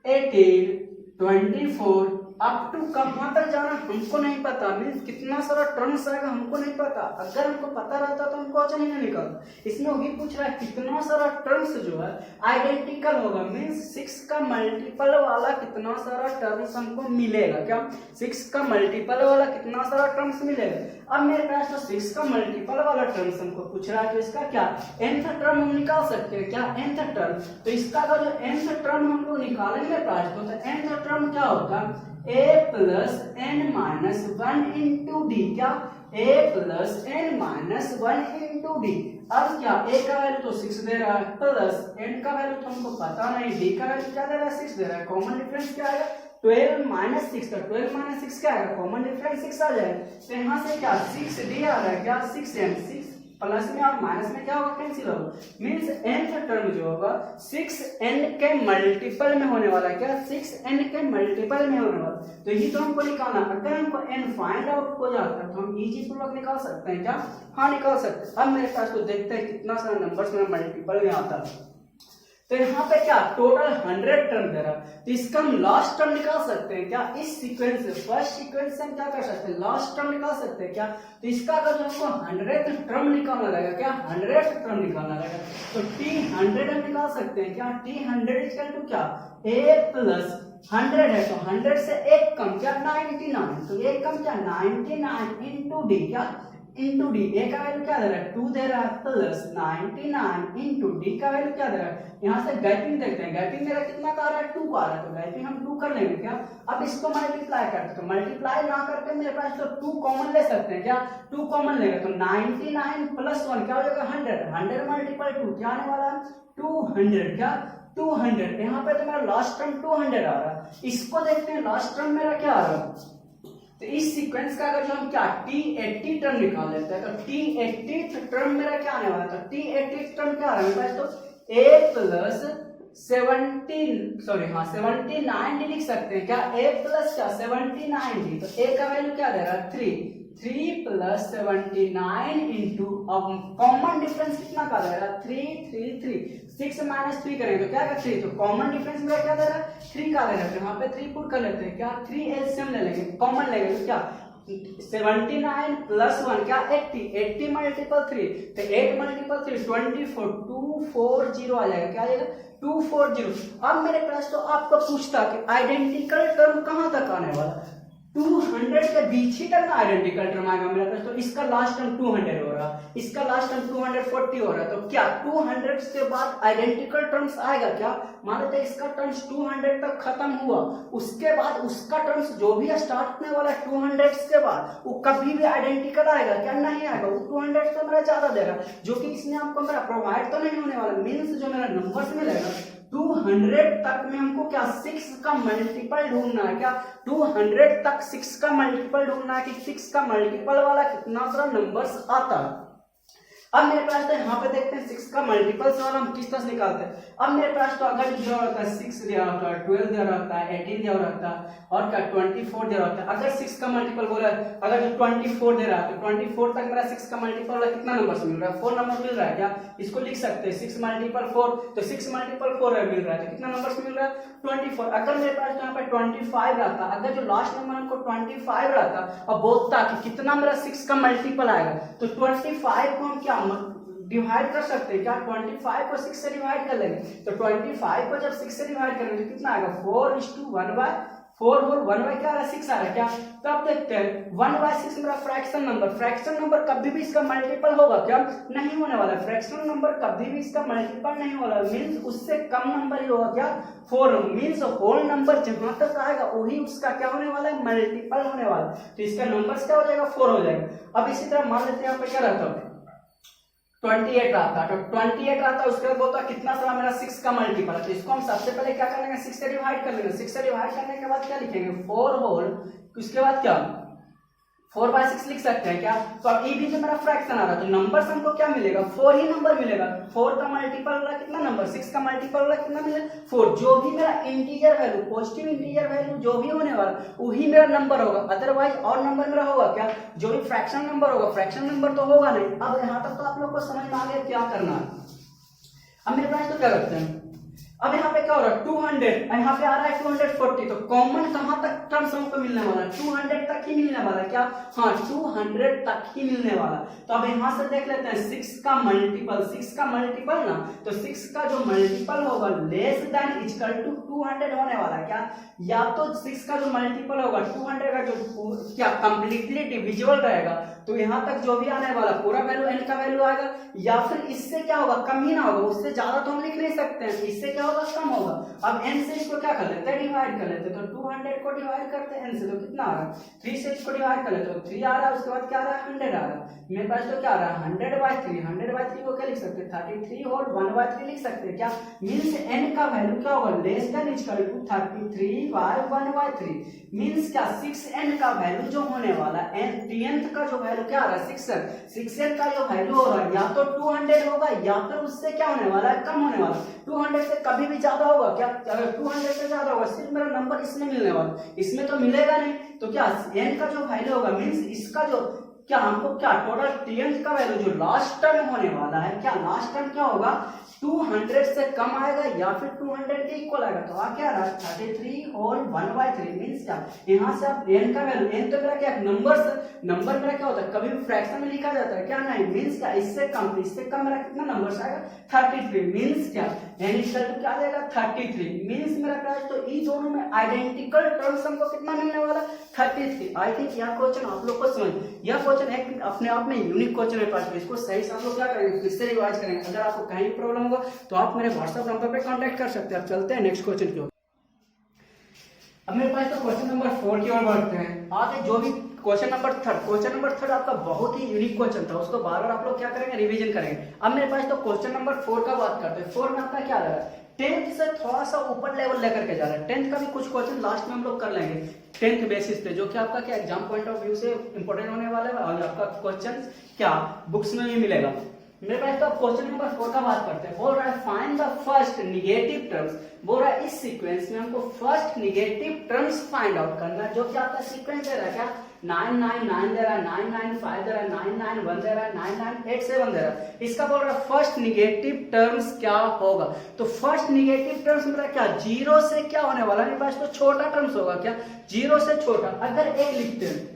18 24 अप टू कहां तक जाना हमको नहीं पता, मीन्स कितना सारा टर्म्स आएगा हमको नहीं पता। अगर हमको पता रहता तो हमको अच्छा नहीं निकलता। इसमें वही पूछ रहा है कितना सारा टर्म्स जो है आइडेंटिकल होगा मीन्स 6 का मल्टीपल वाला कितना सारा टर्म्स हमको मिलेगा, क्या 6 का मल्टीपल वाला कितना सारा टर्म्स मिलेगा। अब मेरे पास तो 6 का मल्टीपल वाला टर्म्स हमको पूछ रहा है तो इसका क्या nth टर्म हम निकाल सकते हैं, क्या nth टर्म। तो इसका अगर जो nth टर्म हम लोग निकालेंगे पास तो nth टर्म क्या होगा a plus n minus 1 into D, क्या a plus n minus 1 into D. अब क्या a का वैल्यू तो 6 दे रहा है प्लस n का वैल्यू तो हमको पता नहीं, d का वैल्यू क्या दे रहा है 6 दे रहा है, कॉमन डिफरेंस क्या आएगा 12 माइनस 6 का 12 माइनस 6 क्या आएगा कॉमन डिफरेंस 6 आ जाएगा। तो यहाँ से क्या 6d आ रहा है, क्या 6n 6 प्लस में और माइनस में क्या होगा कैंसिल होगा मींस nth टर्म जो होगा 6n के मल्टीपल में होने वाला है, क्या 6n के मल्टीपल में होने वाला। तो ये तो हमको निकालना, अगर हमको n फाइंड आउट हो जाता है तो हम इजी पूर्वक निकाल सकते हैं, क्या हाँ निकाल सकते हैं। अब मेरे पास तो देखते हैं कितना सारा नंबर्स में मल्टीपल में आता है। तो यहाँ पे क्या टोटल 100 टर्म दे रहा है तो इसका हम लास्ट टर्म निकाल सकते हैं, क्या इस सीक्वेंस से फर्स्ट सीक्वेंस से हम क्या कर सकते हैं लास्ट टर्म निकाल सकते हैं, क्या तो इसका अगर जो हमको 100th टर्म निकालना रहेगा, क्या 100th टर्म निकालना रहेगा तो t100 हम निकाल सकते हैं, क्या t100 इक्वल टू क्या a प्लस 100 है तो 100 से एक कम क्या 99, तो एक कम क्या 99 इंटू डी, क्या इंटू डी, ए का वैल्यू क्या दे रहा है 2 दे रहा है प्लस 99 इंटू डी का वैल्यू क्या दे रहा है, यहाँ से गैपिंग देखते हैं, गैपिंग मेरा कितना का आ रहा है 2 का आ रहा है, तो गैपिंग हम 2 कर लेंगे क्या। अब इसको मल्टीप्लाई करते तो मल्टीप्लाई ना करके मेरे पास तो 2 कॉमन ले सकते हैं क्या, 2 कॉमन लेंगे तो 99 प्लस 1 क्या हो जाएगा 100, 100 मल्टीप्लाई 2 क्या आने वाला है 200, क्या 200, यहाँ पे तो मेरा लास्ट टर्म 200 आ रहा है। इसको देखते हैं लास्ट टर्म मेरा क्या आ रहा है, तो इस सीक्वेंस का अगर जो हम क्या T80 टर्म निकाल लेते हैं तो T80 टर्म मेरा क्या आने वाला है, तो T80 टर्म क्या आ रहा है मेरे पास, तो a प्लस 79 लिख सकते हैं क्या, a प्लस क्या 79, तो a का वैल्यू क्या दे रहा है 3 प्लस 79 इंटू, अब कॉमन डिफरेंस कितना का दे रहा है 3 6 माइनस 3 करेंगे तो क्या का 3, तो कॉमन डिफरेंस मेरा क्या दे रहा है 3 का दे रहा है, यहाँ पे 3 पुट कर लेते हैं क्या, 3 एलसीएम ले लेंगे कॉमन लेंगे तो क्या 79 प्लस 1 क्या 80 मल्टीपल 3, तो 8 मल्टीपल 3 24 240 आ जाएगा, क्या आ जाएगा 240। अब मेरे पास तो आपको पूछता कि आइडेंटिकल टर्म कहां तक आने वाला, 200 के बीच ही टर्म आइडेंटिकल टर्म आएगा मेरे पास, तो इसका लास्ट टर्म 200 हो रहा, इसका लास्ट टर्म 240 हो रहा है, तो क्या 200 के बाद आइडेंटिकल टर्म्स आएगा क्या, मान लेते हैं इसका टर्म्स 200 तक खत्म हुआ, उसके बाद उसका टर्म्स जो भी स्टार्ट होने वाला है 200 के बाद वो कभी भी आइडेंटिकल आएगा क्या, नहीं आएगा, वो 200 से मेरा ज्यादा देगा, जो कि इसमें आपको मेरा प्रोवाइड तो नहीं होने वाला, मीन्स जो मेरा नंबर्स मिलेगा 200 तक में हमको क्या 6 का मल्टीपल ढूंढना है, क्या 200 तक 6 का मल्टीपल ढूंढना है कि 6 का मल्टीपल वाला कितना सारा नंबर्स आता है। अब मेरे पास तो यहाँ पे देखते हैं 6 का मल्टीपल वाला हम किस तरह से निकालते हैं। अब मेरे पास तो अगर दिया रहता है 6 दिया रहता है, 12 दिया रहता है, 18 दिया रहता है और क्या 24 दिया रहता है। अगर 6 का मल्टीपल बोला है, अगर जो 24 दे रहा है तो 24 तक मेरा 6 का मल्टीपल वाला कितना नंबर से मिल रहा है, 4 नंबर मिल रहा है क्या, इसको लिख सकते हैं 6 मल्टीपल 4, तो 6 मल्टीपल 4 मिल रहा है, तो कितना नंबर से मिल रहा है 24। अगर मेरे पास यहाँ पे 25 रहता, अगर जो लास्ट नंबर हमको 25 रहता और बोलता कि कितना मेरा 6 का मल्टीपल आएगा, तो 25 को हम क्या डिवाइड कर सकते हैं क्या, 25 को 6 से डिवाइड कर लेंगे, तो 25 को जब 6 से डिवाइड करेंगे तो कितना आएगा 4:1/4 और 1 क्या आ रहा है 6 आ रहा है क्या। तो अब देखते हैं 1/6 मेरा फ्रैक्शन नंबर कभी भी इसका मल्टीपल होगा क्या, नहीं होने वाला, फ्रैक्शन नंबर कभी भी इसका मल्टीपल नहीं होगा, मींस उससे कम नंबर ही होगा क्या 4, मींस होल नंबर जहां तक आएगा वही उसका क्या होने वाला है मल्टीपल होने वाला, तो इसका नंबर क्या हो जाएगा 4 हो जाएगा। अब इसी तरह मान लेते हैं यहाँ पे क्या रहता है 28 रहता, तो 28 रहता, उसके बाद बोलता कितना सारा मेरा 6 का मल्टीपल है, तो इसको हम सबसे पहले क्या कर लेंगे 6 से डिवाइड कर लेंगे, 6 से डिवाइड करने के बाद क्या लिखेंगे 4 होल, उसके बाद क्या 4/6 लिख सकते हैं क्या। तो अब ये भी जो मेरा फ्रैक्शन आ रहा है तो नंबर हमको क्या मिलेगा 4 ही नंबर मिलेगा, 4 का मल्टीपल वाला कितना नंबर 6 का मल्टीपल वाला कितना मिलेगा 4, जो भी मेरा integer value positive integer value जो भी होने वाला वही मेरा नंबर होगा, अदरवाइज और नंबर मेरा होगा क्या, जो भी फ्रैक्शन नंबर होगा, फ्रैक्शन नंबर तो होगा नहीं। अब यहाँ तक तो आप लोग को समझ में आ गया क्या करना है। अब मेरे पास तो क्या करते हैं, अब यहाँ पे क्या हो रहा है 200, यहाँ पे आ रहा है 240, तो कॉमन कहां तक टर्म्स हमको मिलने वाला है 200 तक ही मिलने वाला है क्या, हाँ 200 तक ही मिलने वाला। तो अब यहाँ से देख लेते हैं 6 का मल्टीपल ना, तो 6 का जो मल्टीपल होगा लेस देन इक्वल टू 200 होने वाला है क्या, या तो 6 का जो मल्टीपल होगा 200 का जो क्या कंप्लीटली डिविजिबल रहेगा, तो यहाँ तक जो भी आने वाला पूरा वैल्यू n का वैल्यू आएगा, या फिर इससे क्या होगा कम ही ना होगा, उससे ज्यादा तो हम लिख नहीं सकते हैं, इससे क्या होगा कम होगा। अब n से इसको क्या कर लेते हैं डिवाइड कर लेते हैं, तो 200 को डिवाइड करते हैं n से तो कितना आ रहा है 3 से इसको डिवाइड कर लेते हैं, तो 3 आ रहा है, उसके बाद क्या आ रहा है 100 आ रहा है, मेरे पास तो क्या आ रहा है 100/3 को क्या लिख सकते हैं 33 और 1/3 लिख सकते हैं क्या, मींस n का वैल्यू क्या होगा less than equal to 33/1/3, means क्या 6n का वैल्यू जो होने वाला है nth का जो वैल्यू क्या आ रहा है 6n का जो वैल्यू हो रहा है या तो 200 होगा या फिर उससे क्या होने वाला है कम होने वाला, 200 से कभी भी ज्यादा होगा क्या, अगर 200 से ज्यादा होगा सिर्फ मेरा नंबर इसमें मिलने वाला, इसमें तो मिलेगा नहीं, तो क्या n का जो वैल्यू होगा मींस इसका जो क्या हमको क्या टोटल टेंथ का वैल्यू जो लास्ट टर्म होने वाला है क्या, लास्ट टर्म क्या होगा 200 से कम आएगा या फिर 200 के इक्वल आएगा, तो आ क्या रहा है 33 और 1/3 मींस क्या, यहाँ से आप n का वैल्यू n तो मेरा क्या नंबर मेरा क्या होता है कभी भी फ्रैक्शन में लिखा जाता है क्या, नहीं मींस क्या इससे कम मेरा कितना नंबर आएगा 33, मींस क्या n इक्वल टू क्या देगा 33 मींस मेरा क्लास तो ई दोनों में आइडेंटिकल टर्म्स हमको कितना मिलने वाला 33। आई थिंक यह क्वेश्चन आप लोग को समझ, यह क्वेश्चन एक अपने आप में यूनिक क्वेश्चन है पास में, इसको सही से आप लोग क्या करेंगे फिर से रिवाइज करेंगे। अगर आपको कहीं भी प्रॉब्लम होगा तो आप मेरे व्हाट्सएप नंबर पे कांटेक्ट कर सकते हैं। अब चलते हैं नेक्स्ट क्वेश्चन की ओर। अब मेरे पास तो क्वेश्चन नंबर 4 की ओर बढ़ते हैं। आगे जो भी क्वेश्चन नंबर थर्ड आपका बहुत ही यूनिक क्वेश्चन था, उसको बार बार आप लोग क्या करेंगे रिवीजन करेंगे। अब मेरे पास तो क्वेश्चन नंबर 4 का बात करते हैं। 4 में आपका क्या लगा 10th से थोड़ा सा ऊपर लेवल लेकर के जा रहा है। 10th का भी कुछ क्वेश्चन लास्ट में हम लोग कर लेंगे 10th बेसिस पे, जो कि आपका क्या एग्जाम पॉइंट ऑफ व्यू से इंपॉर्टेंट होने वाला है और आपका क्वेश्चन क्या बुक्स में भी मिलेगा। मेरे पास तो क्वेश्चन नंबर 4 का बात करते हैं। बोल रहा है find the first negative terms, बोल रहा है इस सीक्वेंस में हमको first negative terms find out करना है, जो कि आपका सीक्वेंस दे रहा है क्या 999 दे रहा है, 995 दे रहा है, 991 दे रहा है, 9987 दे रहा है। इसका बोल रहा है फर्स्ट निगेटिव टर्म्स क्या होगा। तो फर्स्ट निगेटिव टर्म्स मेरा क्या 0 से क्या होने वाला है, मेरे पास तो छोटा टर्म्स होगा क्या 0 से छोटा। अगर एक लिखते हैं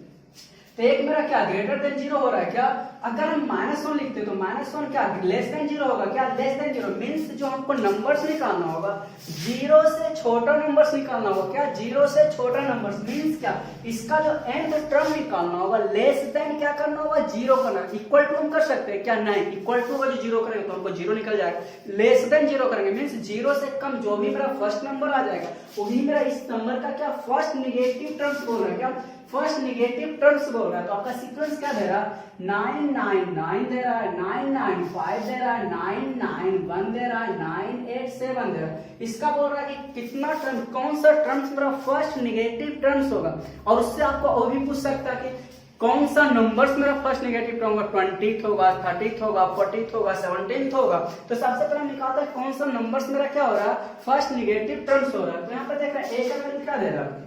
तो एक मेरा क्या ग्रेटर देन 0 हो रहा है क्या। अगर हम -1 लिखते तो -1 क्या लेस देन 0 होगा क्या लेस देन 0। मींस जो हमको नंबर्स निकालना होगा 0 से छोटा नंबर्स निकालना होगा क्या 0 से छोटा नंबर्स। मींस क्या इसका जो nth टर्म निकालना होगा लेस देन क्या करना होगा 0 करना। इक्वल टू हम कर सकते हैं क्या नहीं, इक्वल टू का जो 0 करेंगे तो हमको 0 निकल जाएगा। लेस देन 0 करेंगे मींस 0 से कम जो भी मेरा फर्स्ट नंबर आ जाएगा वही मेरा इस नंबर का क्या फर्स्ट निगेटिव टर्म्स बोल रहा है क्या फर्स्ट निगेटिव टर्म्स बोल रहा है। तो आपका सीक्वेंस क्या दे रहा है 999 दे रहा है, 995 दे रहा है, 991 दे रहा है, 987 दे रहा है। इसका बोल रहा है कि कितना टर्म कौन सा टर्म्स मेरा फर्स्ट निगेटिव टर्म्स होगा। और उससे आपको और भी पूछ सकता है कि कौन सा नंबर्स मेरा फर्स्ट निगेटिव टर्म होगा 20th होगा, 30th होगा, 40th होगा, 17th होगा। तो सबसे पहले निकालता है कौन सा नंबर्स मेरा क्या हो रहा है फर्स्ट निगेटिव टर्म्स हो रहा है। तो यहाँ पर देख रहे हैं ए का वैल्यू क्या दे रहा है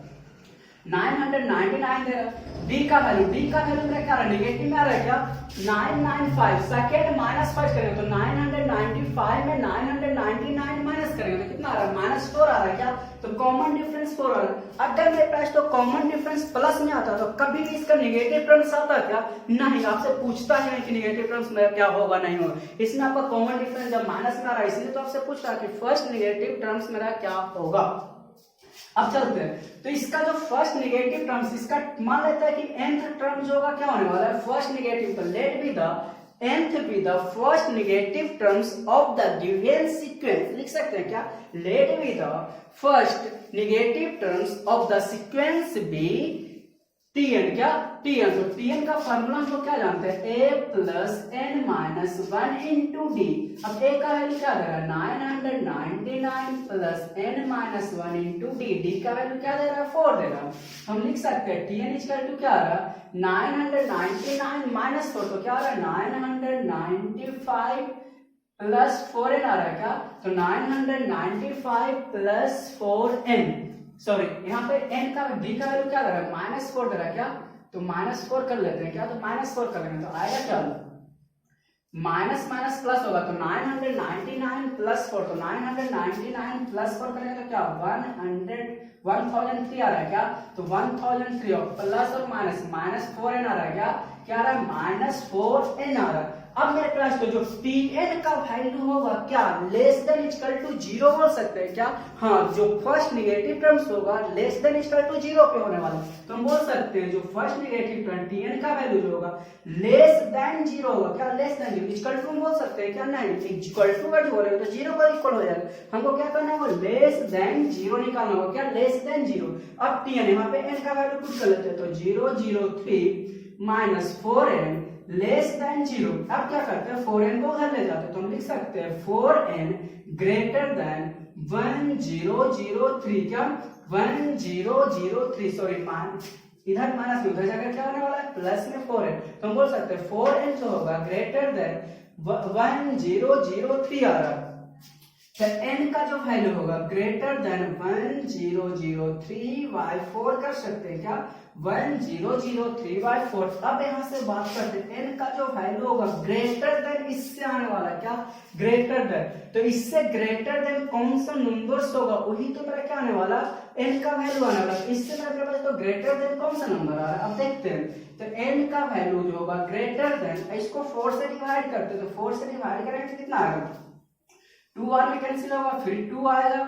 999 दे रहा है। बी का वैल्यू मेरा क्या रहा है निगेटिव में आ रहा है क्या 995। सेकेंड -5 करेंगे तो 995 में 999 माइनस करेंगे तो कितना आ रहा है -4 आ रहा है क्या। तो कॉमन डिफरेंस 4 आ रहा है। अगर मेरे पास तो कॉमन डिफरेंस प्लस में आता तो कभी भी इसका निगेटिव टर्म्स आता क्या नहीं, आपसे पूछता ही नहीं कि निगेटिव टर्म्स में क्या होगा नहीं होगा। इसमें आपका कॉमन डिफरेंस जब माइनस में आ रहा है इसलिए तो आपसे पूछ रहा है कि फर्स्ट निगेटिव टर्म्स मेरा क्या होगा। अब चलते हैं तो इसका जो फर्स्ट निगेटिव टर्म्स इसका मान लेता है कि nth टर्म जो होगा क्या होने वाला है फर्स्ट निगेटिव। तो let be the nth be the first negative terms of the given sequence. लिख सकते हैं क्या let be the first negative terms of the sequence be Tn क्या Tn। तो Tn का फॉर्मूला हम लोग क्या जानते हैं a plus n minus 1 into D. अब a का वैल्यू क्या दे रहा है 999 plus n minus 1 into D. D का वैल्यू क्या दे रहा है 4 दे रहा है। हम लिख सकते हैं Tn इक्वल टू क्या आ रहा है 999 माइनस 4 तो क्या आ रहा है 995 प्लस 4n आ रहा है क्या। तो 995 प्लस 4n सॉरी यहाँ पे n का d का वैल्यू क्या दे रहा है -4 दे रहा है क्या। तो -4 कर लेते हैं क्या तो -4 कर लेंगे तो आएगा क्या माइनस माइनस प्लस होगा तो 999 प्लस 4 तो 999 प्लस 4 करेंगे तो क्या 1003 आ रहा है क्या। तो 1003 और प्लस और माइनस 4n आ रहा है क्या आ रहा है -4n आ रहा है। अब मेरे पास तो जो Tn का वैल्यू होगा क्या लेस देन इक्वल टू 0 बोल सकते हैं क्या। हाँ जो फर्स्ट निगेटिव टर्म्स होगा लेस देन इक्वल टू 0 पे होने वाला तो हम बोल सकते हैं जो फर्स्ट निगेटिव टर्म Tn का वैल्यू जो होगा लेस देन 0 होगा क्या लेस देन 0 इक्वल टू हम बोल सकते हैं क्या नहीं इक्वल टू का जो बोलेगा तो 0 का इक्वल हो जाएगा। हमको क्या करना है लेस देन 0 निकालना होगा क्या लेस देन 0। अब Tn यहाँ पे n का वैल्यू पुट कर लेते हैं तो 003 माइनस 4n लेस देन 0। अब क्या करते हैं 4n को घर ले जाते हैं तो हम लिख सकते हैं 4n ग्रेटर देन 1003 क्या 1003 सॉरी इधर माइनस में उधर जाकर क्या होने वाला है प्लस में 4n तो हम बोल सकते हैं 4n जो होगा ग्रेटर देन 1003 आ रहा है। तो n का जो वैल्यू होगा ग्रेटर देन 1003/4 कर सकते हैं क्या 1003/4। अब यहाँ से बात करते हैं n का जो वैल्यू होगा ग्रेटर देन इससे आने वाला क्या ग्रेटर देन। तो इससे ग्रेटर देन कौन सा नंबर्स होगा वही तो मेरा क्या आने वाला n का वैल्यू आने वाला। इससे मेरे पास तो ग्रेटर देन कौन सा नंबर आ रहा है अब देखते हैं। तो n का वैल्यू जो होगा ग्रेटर देन इसको 4 से डिवाइड करते हैं तो 4 से डिवाइड करेंगे तो कितना आएगा 2 बार में कैंसिल होगा, फिर 2 आएगा,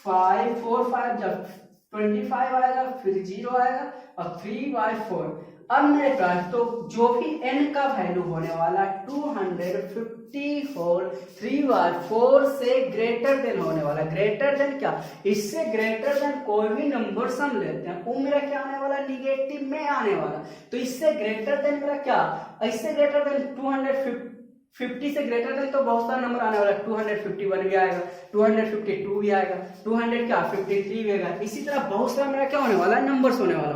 5 4 5 जब 25 आएगा, फिर 0 आएगा और 3/4। अब मेरे पास तो जो भी n का वैल्यू होने वाला 254 3/4 से ग्रेटर देन होने वाला। ग्रेटर देन क्या, इससे ग्रेटर देन कोई भी नंबर हम लेते हैं वो मेरा क्या आने वाला, निगेटिव में आने वाला। तो इससे ग्रेटर देन मेरा क्या, इससे ग्रेटर देन 250 से ग्रेटर देन तो बहुत सारा नंबर आने वाला, 251 भी आएगा, 252 भी आएगा, 200 क्या 53 भी आएगा। इसी तरह बहुत सारा मेरा क्या होने वाला, नंबर्स होने वाला।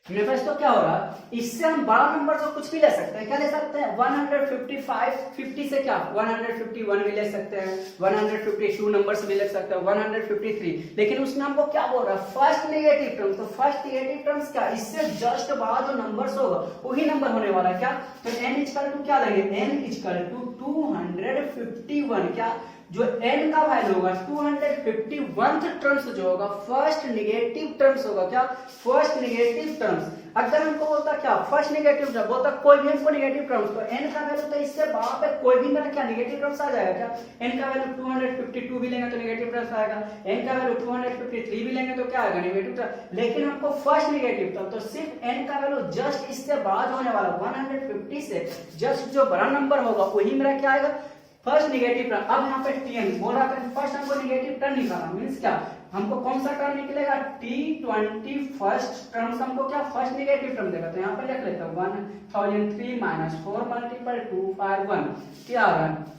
मेरे पास तो क्या हो रहा, इससे हम बड़ा नंबर तो कुछ भी ले सकते हैं। क्या ले सकते हैं, 155 50 से क्या 151 भी ले सकते हैं, 152 नंबर्स भी ले सकते हैं, 153। लेकिन उसमें हमको क्या बोल रहा है, फर्स्ट नेगेटिव टर्म। तो फर्स्ट नेगेटिव टर्म्स क्या, इससे जस्ट बड़ा जो नंबर्स होगा वही नंबर होने वाला है। क्या, तो n इक्वल टू क्या लगेगा, n इक्वल टू 251। क्या, जो n का वैल्यू होगा 251 टर्म्स जो होगा फर्स्ट नेगेटिव टर्म्स होगा। क्या, फर्स्ट नेगेटिव टर्म्स। अगर हमको बोलता क्या फर्स्ट नेगेटिव टर्म बोलता कोई भी हमको नेगेटिव टर्म्स, तो n का वैल्यू तो इससे वहां पे कोई भी मेरा क्या नेगेटिव टर्म्स आ जाएगा। क्या, n का वैल्यू 252 भी लेंगे तो नेगेटिव टर्म्स आएगा, n का वैल्यू 253 भी लेंगे तो क्या आएगा, नेगेटिव टर्म। लेकिन हमको फर्स्ट नेगेटिव टर्म, तो सिर्फ n का वैल्यू जस्ट इससे बड़ा होने वाला 150 से जस्ट जो बड़ा नंबर होगा वही मेरा क्या आएगा, फर्स्ट नेगेटिव टर्म। अब यहाँ पे tn बोला था फर्स्ट हमको नेगेटिव टर्म निकालना, मींस क्या हमको कौन सा टर्म निकलेगा, t20 फर्स्ट टर्म हमको क्या फर्स्ट नेगेटिव टर्म देगा। तो यहाँ पे लिख लेता हूँ 1003 माइनस 4 मल्टीपल 251 क्या आ रहा है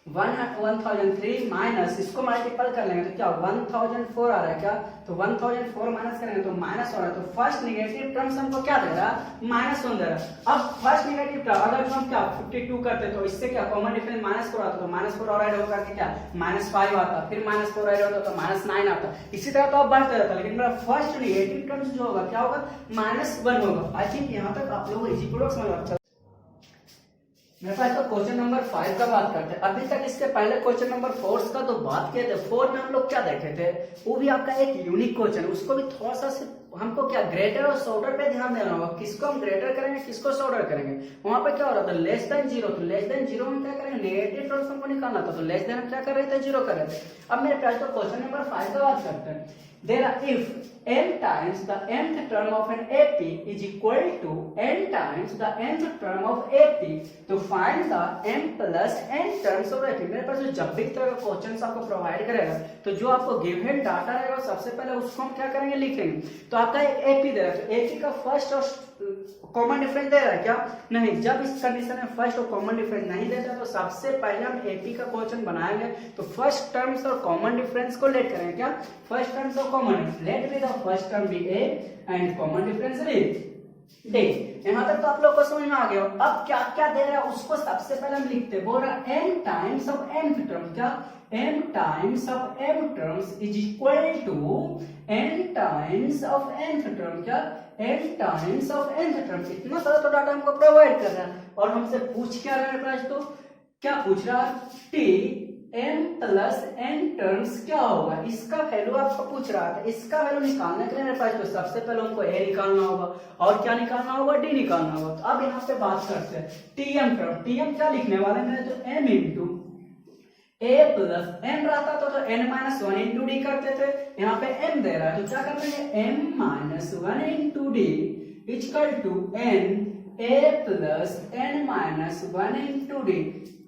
1003 माइनस इसको मल्टीपल कर लेंगे तो क्या 1004 आ रहा है। क्या, तो 1004 माइनस करेंगे तो माइनस हो रहा है। तो फर्स्ट नेगेटिव टर्म्स हमको क्या दे रहा है, -1 दे रहा है। अब फर्स्ट नेगेटिव टर्म अगर हम क्या 52 करते तो इससे क्या कॉमन डिफरेंस -4 आता, तो -4 और ऐड होकर के क्या -5 आता, फिर -4 ऐड होता तो -9 आता। इसी तरह तो अब बढ़ते रहता, लेकिन मेरा फर्स्ट नेगेटिव टर्म्स जो होगा क्या होगा, -1 होगा। आई थिंक यहाँ तक आप लोग इजी पूर्वक समझ सकते। मेरे पास तो क्वेश्चन नंबर 5 का बात करते हैं। अभी तक इसके पहले क्वेश्चन नंबर 4 का तो बात किए थे। 4 में हम लोग क्या देखे थे, वो भी आपका एक यूनिक क्वेश्चन, उसको भी थोड़ा सा हमको क्या ग्रेटर और शॉर्टर पे ध्यान देना होगा। किसको हम ग्रेटर करेंगे, किसको शॉर्टर करेंगे। वहां पे क्या हो रहा था, लेस देन 0, तो लेस देन 0 में क्या करेंगे, नेगेटिव टर्म्स हमको निकालना था, तो लेस देन हम क्या कर रहे थे, 0 कर रहे थे। अब मेरे पास तो क्वेश्चन नंबर 5 का बात करते हैं। There if n times the nth term of an AP is equal to n times the nth term of AP, तो find the m plus n terms of AP। मेरे पास जब भी तरह का क्वेश्चन आपको प्रोवाइड करेगा तो जो आपको गिवन डाटा रहेगा सबसे पहले उसको हम क्या करेंगे, लिखेंगे। तो आपका एक AP दे रहा है, तो AP का फर्स्ट और कॉमन डिफरेंस दे रहा है क्या, नहीं। जब इस कंडीशन में फर्स्ट और कॉमन डिफरेंस नहीं देता तो सबसे पहले हम एपी का क्वेश्चन बनाएंगे। तो फर्स्ट टर्म्स और कॉमन डिफरेंस को लेट करेंगे। क्या, फर्स्ट टर्म्स और common, let be the first term be A and common difference be D. यहाँ तक तो आप लोग को समझ में आ गया। अब क्या क्या दे रहा है उसको सबसे पहले हम लिखते, बोल रहा है n times of nth term. क्या, m times of m terms is equal to n times of nth term. क्या, n times of nth term. इतना सारा तो डाटा हमको प्रोवाइड कर रहा है और हमसे पूछ क्या रहा है, तो क्या पूछ रहा है, t m plus n terms क्या होगा, इसका वैल्यू आपको पूछ रहा था। इसका वैल्यू निकालने के लिए मेरे पास तो सबसे पहले हमको a निकालना होगा और क्या निकालना होगा, d निकालना होगा। तो अब यहाँ पे बात करते हैं tm टर्म। tm क्या लिखने वाले हैं, तो m into a plus n रहता तो n-1 इंटू डी करते थे। यहाँ पे m दे रहा है तो क्या करते हैं, m-1 into D equal to n a plus n-1 into D.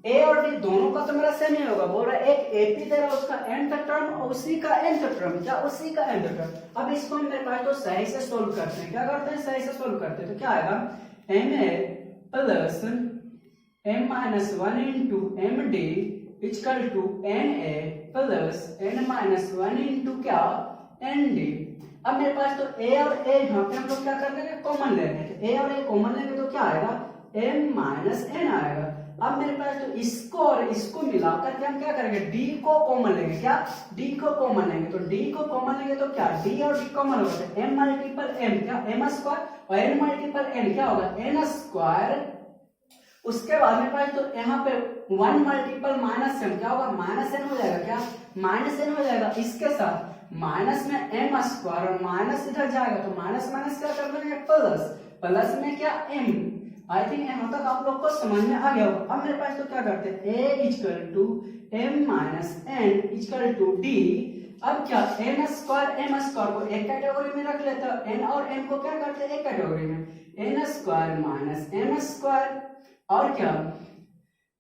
A और डी दोनों का तो मेरा सेम ही होगा। बोल रहा है एक एपी दे रहा है उसका nth टर्म और उसी का nth टर्म। क्या, उसी का nth टर्म। अब इसको हम मेरे पास तो सही से सोल्व करते हैं। क्या करते हैं, सही से सोल्व करते हैं। तो क्या आएगा, ma plus m-1 into M D equal to na plus n-1 into क्या, एन डी। अब मेरे पास तो a और a यहाँ पे हम लोग क्या कर लेंगे, कॉमन ले लेंगे। a और a कॉमन लेंगे तो क्या आएगा, m-n आएगा। अब मेरे पास तो इसको और इसको मिलाकर के हम क्या करेंगे, d को कॉमन लेंगे। क्या, d को कॉमन लेंगे। तो d को कॉमन लेंगे तो क्या, d और d कॉमन होगा तो m मल्टीपल m, क्या m स्क्वायर, और n मल्टीपल n क्या होगा, n स्क्वायर। उसके बाद मेरे पास तो यहाँ पे 1 मल्टीपल माइनस m क्या होगा, माइनस n हो जाएगा। क्या, माइनस n हो जाएगा। इसके साथ माइनस में m स्क्वायर और माइनस इधर जाएगा तो माइनस माइनस क्या कर देंगे, प्लस, प्लस में क्या m आई थिंक यहाँ तक आप लोग को समझ में आ गया होगा। अब मेरे पास तो क्या करते हैं, a equal to m minus n equal to d। अब क्या m स्क्वायर को एक कैटेगरी में रख लेते हैं, n और m को क्या करते हैं एक कैटेगरी में, n square minus m square और क्या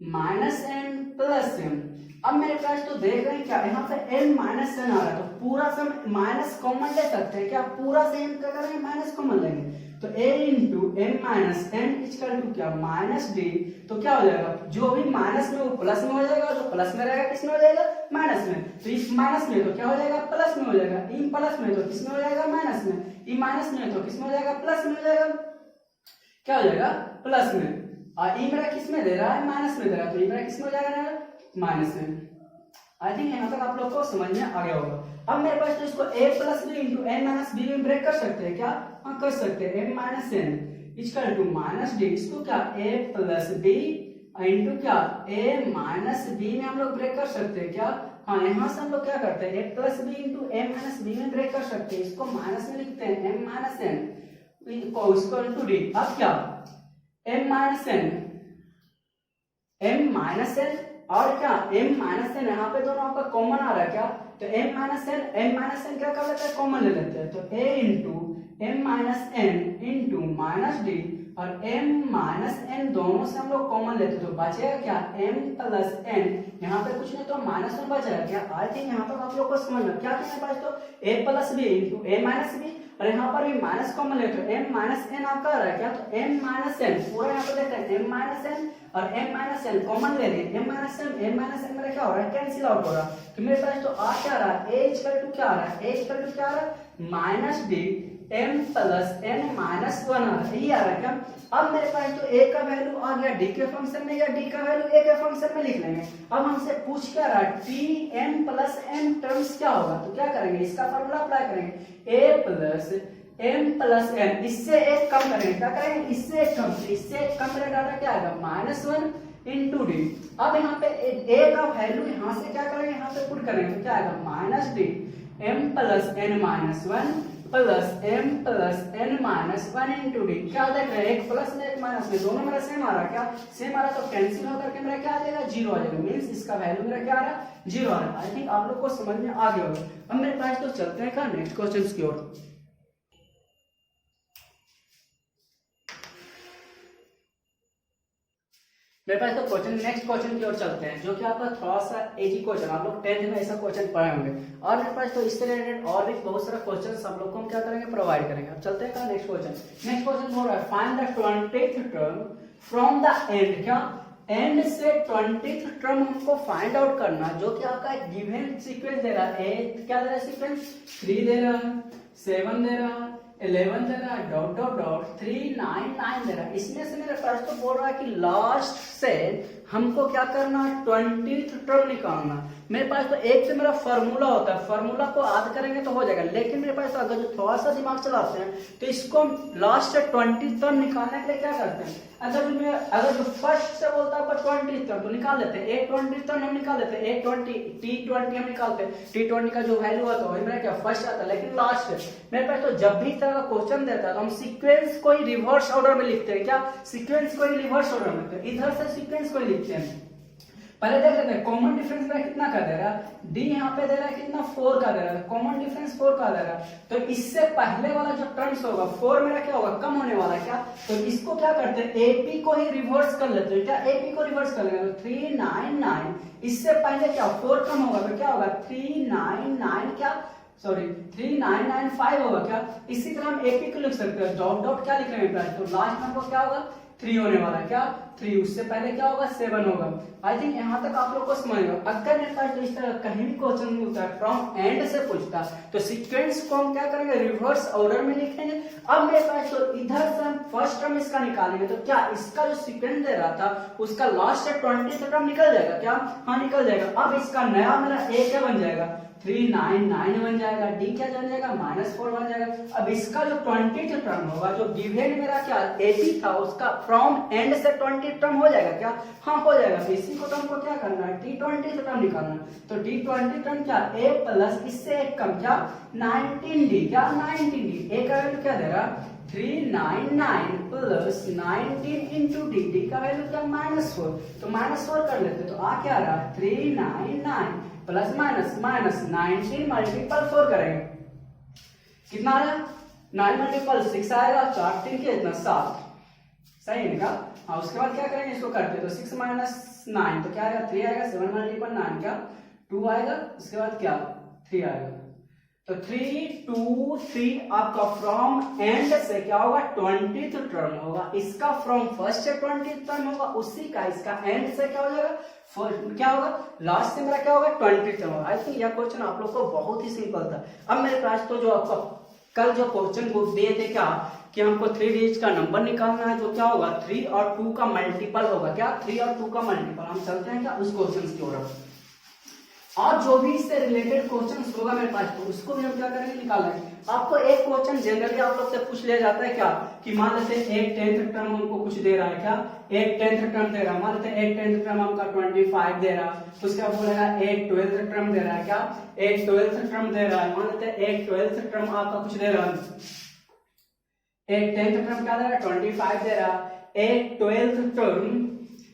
माइनस n प्लस m। अब मेरे पास तो देख रहे हैं क्या यहाँ पे n माइनस n आ रहा है, तो पूरा से माइनस कॉमन ले सकते हैं क्या, पूरा से m क्या करेंगे माइनस कॉमन लेंगे, तो a into m minus n equal to क्या माइनस d। तो क्या हो जाएगा, जो भी माइनस में वो प्लस में हो जाएगा, जो प्लस में रहेगा किस में हो जाएगा माइनस में, तो इस माइनस में तो क्या हो जाएगा प्लस में हो जाएगा, ई प्लस में तो किस में हो जाएगा माइनस में, ई माइनस में तो किस में हो जाएगा प्लस में हो जाएगा, क्या हो जाएगा प्लस में, और ई मेरा किस में दे रहा है माइनस में दे रहा है, तो ई मेरा किस में हो जाएगा माइनस में। आई थिंक यहाँ तक आप लोग को समझ में आ गया होगा। अब मेरे पास तो इसको a plus B into N minus B में ब्रेक कर सकते हैं क्या, हाँ कर सकते हैं, m minus N equal to minus D, इसको क्या a प्लस बी इंटू क्या a माइनस बी में हम लोग ब्रेक कर सकते हैं क्या, हाँ यहाँ से हम लोग क्या करते हैं a plus B into a minus B में ब्रेक कर सकते हैं, इसको माइनस में लिखते हैं m minus N equal to D. अब क्या m माइनस एन और क्या m माइनस एन, यहाँ पे दोनों आपका कॉमन आ रहा है क्या, तो m माइनस एन क्या कर लेते हैं कॉमन ले लेते हैं, तो a into m minus N into minus D, और m माइनस एन दोनों से हम लोग कॉमन लेते हैं, तो बचेगा क्या m प्लस n, यहाँ पे कुछ नहीं तो माइनस में बचेगा क्या। आई थिंक यहाँ पर आप लोग को समझ में क्या मेरे पास तो a plus B into a minus B, और यहाँ पर भी माइनस कॉमन लेते हैं, m माइनस एन आपका आ रहा है क्या, तो m माइनस एन पूरा यहाँ पे देखते हैं m माइनस एन और m माइनस एन कॉमन ले लें, m माइनस एन मेरा क्या हो रहा है कैंसिल आउट हो रहा है, तो मेरे पास तो आ क्या आ रहा है a इक्वल टू क्या आ रहा है, a इक्वल टू क्या आ रहा है minus D m plus n minus 1 आ रहा है, यही आ रहा है क्या। अब मेरे पास तो a का वैल्यू आ गया d के फंक्शन में या d का वैल्यू a के फंक्शन में लिख लेंगे। अब हमसे पूछ क्या रहा है t m plus n terms क्या होगा, तो क्या करेंगे इसका फॉर्मूला अप्लाई करेंगे, a plus m plus n, इससे एक कम करेंगे, क्या करेंगे इससे एक कम, इससे एक कम करेंगे डाटा क्या आएगा माइनस 1 इंटू डी। अब यहाँ पे a का वैल्यू यहाँ से क्या करेंगे यहाँ पे पुट करेंगे, तो क्या आएगा minus D m plus n minus 1 plus m plus n minus 1 into D. क्या देख रहे हैं एक प्लस में एक माइनस में दोनों मेरा सेम आ रहा है क्या, सेम आ रहा तो कैंसिल होकर के मेरा क्या आ जाएगा जीरो आ जाएगा, मींस इसका वैल्यू मेरा क्या आ रहा है जीरो आ रहा है। आई थिंक आप लोग को समझ में आ गया होगा। अब मेरे पास तो चलते हैं क्या नेक्स्ट क्वेश्चन की ओर। मेरे पास तो क्वेश्चन नेक्स्ट क्वेश्चन की ओर चलते हैं, जो कि आपका थोड़ा सा इजी क्वेश्चन, आप लोग 10th में ऐसा क्वेश्चन पढ़े होंगे, और मेरे पास तो इससे रिलेटेड और भी बहुत सारा क्वेश्चन हम लोग को हम क्या करेंगे प्रोवाइड करेंगे। अब चलते हैं नेक्स्ट क्वेश्चन। नेक्स्ट क्वेश्चन बोल रहा है find the 20th term from the end, क्या एंड से 20th टर्म हमको फाइंड आउट करना, जो कि आपका एक गिवन सीक्वेंस दे रहा है, क्या दे रहा है सीक्वेंस 3 दे रहा है, 7 दे रहा है, 11 दे रहा है, डॉट डॉट डॉट 3 9 9 दे रहा है। इसमें से मेरे पास तो बोल रहा है कि लास्ट से हमको क्या करना है 20th टर्म निकालना। मेरे पास तो एक से मेरा फार्मूला होता है, फार्मूला को याद करेंगे तो हो जाएगा, लेकिन मेरे पास अगर जो थोड़ा सा दिमाग चलाते हैं तो इसको लास्ट से 20th टर्म निकालने के लिए क्या करते हैं, अगर जो फर्स्ट से बोलता है 20th टर्म तो निकाल लेते हैं, एक 20th टर्म हम निकाल लेते हैं, T20 हम निकालते हैं, T20 का जो वैल्यू होता है मेरा क्या फर्स्ट आता है, लेकिन लास्ट है मेरे पास तो जब भी तरह का क्वेश्चन देता है तो हम सीक्वेंस को ही रिवर्स ऑर्डर में लिखते हैं, क्या सीक्वेंस को ही रिवर्स ऑर्डर में लिखते हैं, इधर से सीक्वेंस को ही लिखते हैं। पहले देख लेते हैं कॉमन डिफरेंस मेरा कितना का दे रहा है, डी यहाँ पे दे रहा है कितना 4 का दे रहा है, कॉमन डिफरेंस 4 का दे रहा है, तो इससे पहले वाला जो टर्म्स होगा 4 मेरा क्या होगा कम होने वाला है क्या, तो इसको क्या करते हैं एपी को ही रिवर्स कर लेते हैं, क्या एपी को रिवर्स कर लेंगे तो 399, इससे पहले क्या 4 कम होगा तो क्या होगा 399 क्या सॉरी 3995 होगा क्या। इसी तरह हम एपी को लिख सकते हैं, डॉट डॉट क्या लिख रहे हैं तो लास्ट में क्या होगा 3 होने वाला है, क्या 3, उससे पहले क्या होगा 7 होगा। आई थिंक यहाँ तक आप लोग को समझ गया। अगर मेरे पास तो इस तरह कहीं भी क्वेश्चन मिलता है फ्रॉम एंड से पूछता तो सीक्वेंस को हम क्या करेंगे रिवर्स ऑर्डर में लिखेंगे। अब मेरे पास तो इधर से हम फर्स्ट टर्म इसका निकालेंगे, तो क्या इसका जो सीक्वेंस दे रहा था उसका लास्ट से 20th टर्म निकल जाएगा क्या, हाँ निकल जाएगा। अब इसका नया मेरा ए क्या बन जाएगा 399 बन जाएगा, डी क्या बन जाएगा -4 बन जाएगा। अब इसका जो 20th टर्म होगा जो गिवन मेरा क्या एपी था उसका फ्रॉम एंड से 20th टर्म हो जाएगा क्या, हाँ हो जाएगा। तो इसी को टर्म को क्या करना है T20 टर्म निकालना, तो T20 टर्म क्या a प्लस इससे एक कम क्या 19D, क्या 19D, a का वैल्यू क्या दे रहा 399 प्लस 19 इंटू डी, डी का वैल्यू क्या -4, तो -4 कर लेते, तो आ क्या रहा 399 प्लस माइनस माइनस 19 मल्टीपल 4 करेंगे, कितना आ रहा 9 मल्टीपल 6 आएगा, 4 3 के इतना 7, सही है इनका। हाँ उसके बाद क्या करेंगे, इसको करते तो 6 माइनस 9 तो क्या आएगा 3 आएगा, 7 मल्टीपल 9 क्या 2 आएगा, उसके बाद क्या 3 आएगा, तो 3 2 3 आपका फ्रॉम एंड से क्या होगा 20th टर्म होगा, इसका फ्रॉम फर्स्ट से 20th टर्म होगा, उसी का इसका एंड से क्या हो जाएगा क्या होगा लास्ट से मेरा क्या होगा 20th टर्म होगा। आई थिंक यह क्वेश्चन आप लोग को बहुत ही सिंपल था। अब मेरे पास तो जो आपका कल जो क्वेश्चन बुक दिए थे क्या कि हमको 3 डिजिट का नंबर निकालना है, तो क्या होगा 3 और 2 का मल्टीपल होगा, क्या 3 और 2 का मल्टीपल। हम चलते हैं क्या उस क्वेश्चन की ओर, और जो भी इससे रिलेटेड क्वेश्चन होगा मेरे पास तो उसको भी हम क्या करेंगे निकाल लेंगे। आपको एक क्वेश्चन जनरली आप लोग से पूछ लिया जाता है क्या कि मान लेते हैं एक 10th टर्म हमको कुछ दे रहा है, क्या एक 10th टर्म दे रहा है, मान लेते हैं एक 10th टर्म हमका 25 दे रहा है, उसके बाद बोलेगा एक 12th टर्म दे रहा है, क्या एक 12th टर्म दे रहा है, मान लेते हैं एक 12th टर्म आपका कुछ दे रहा है, एक 10th टर्म क्या दे रहा है 25 दे रहा है, एक 12th टर्म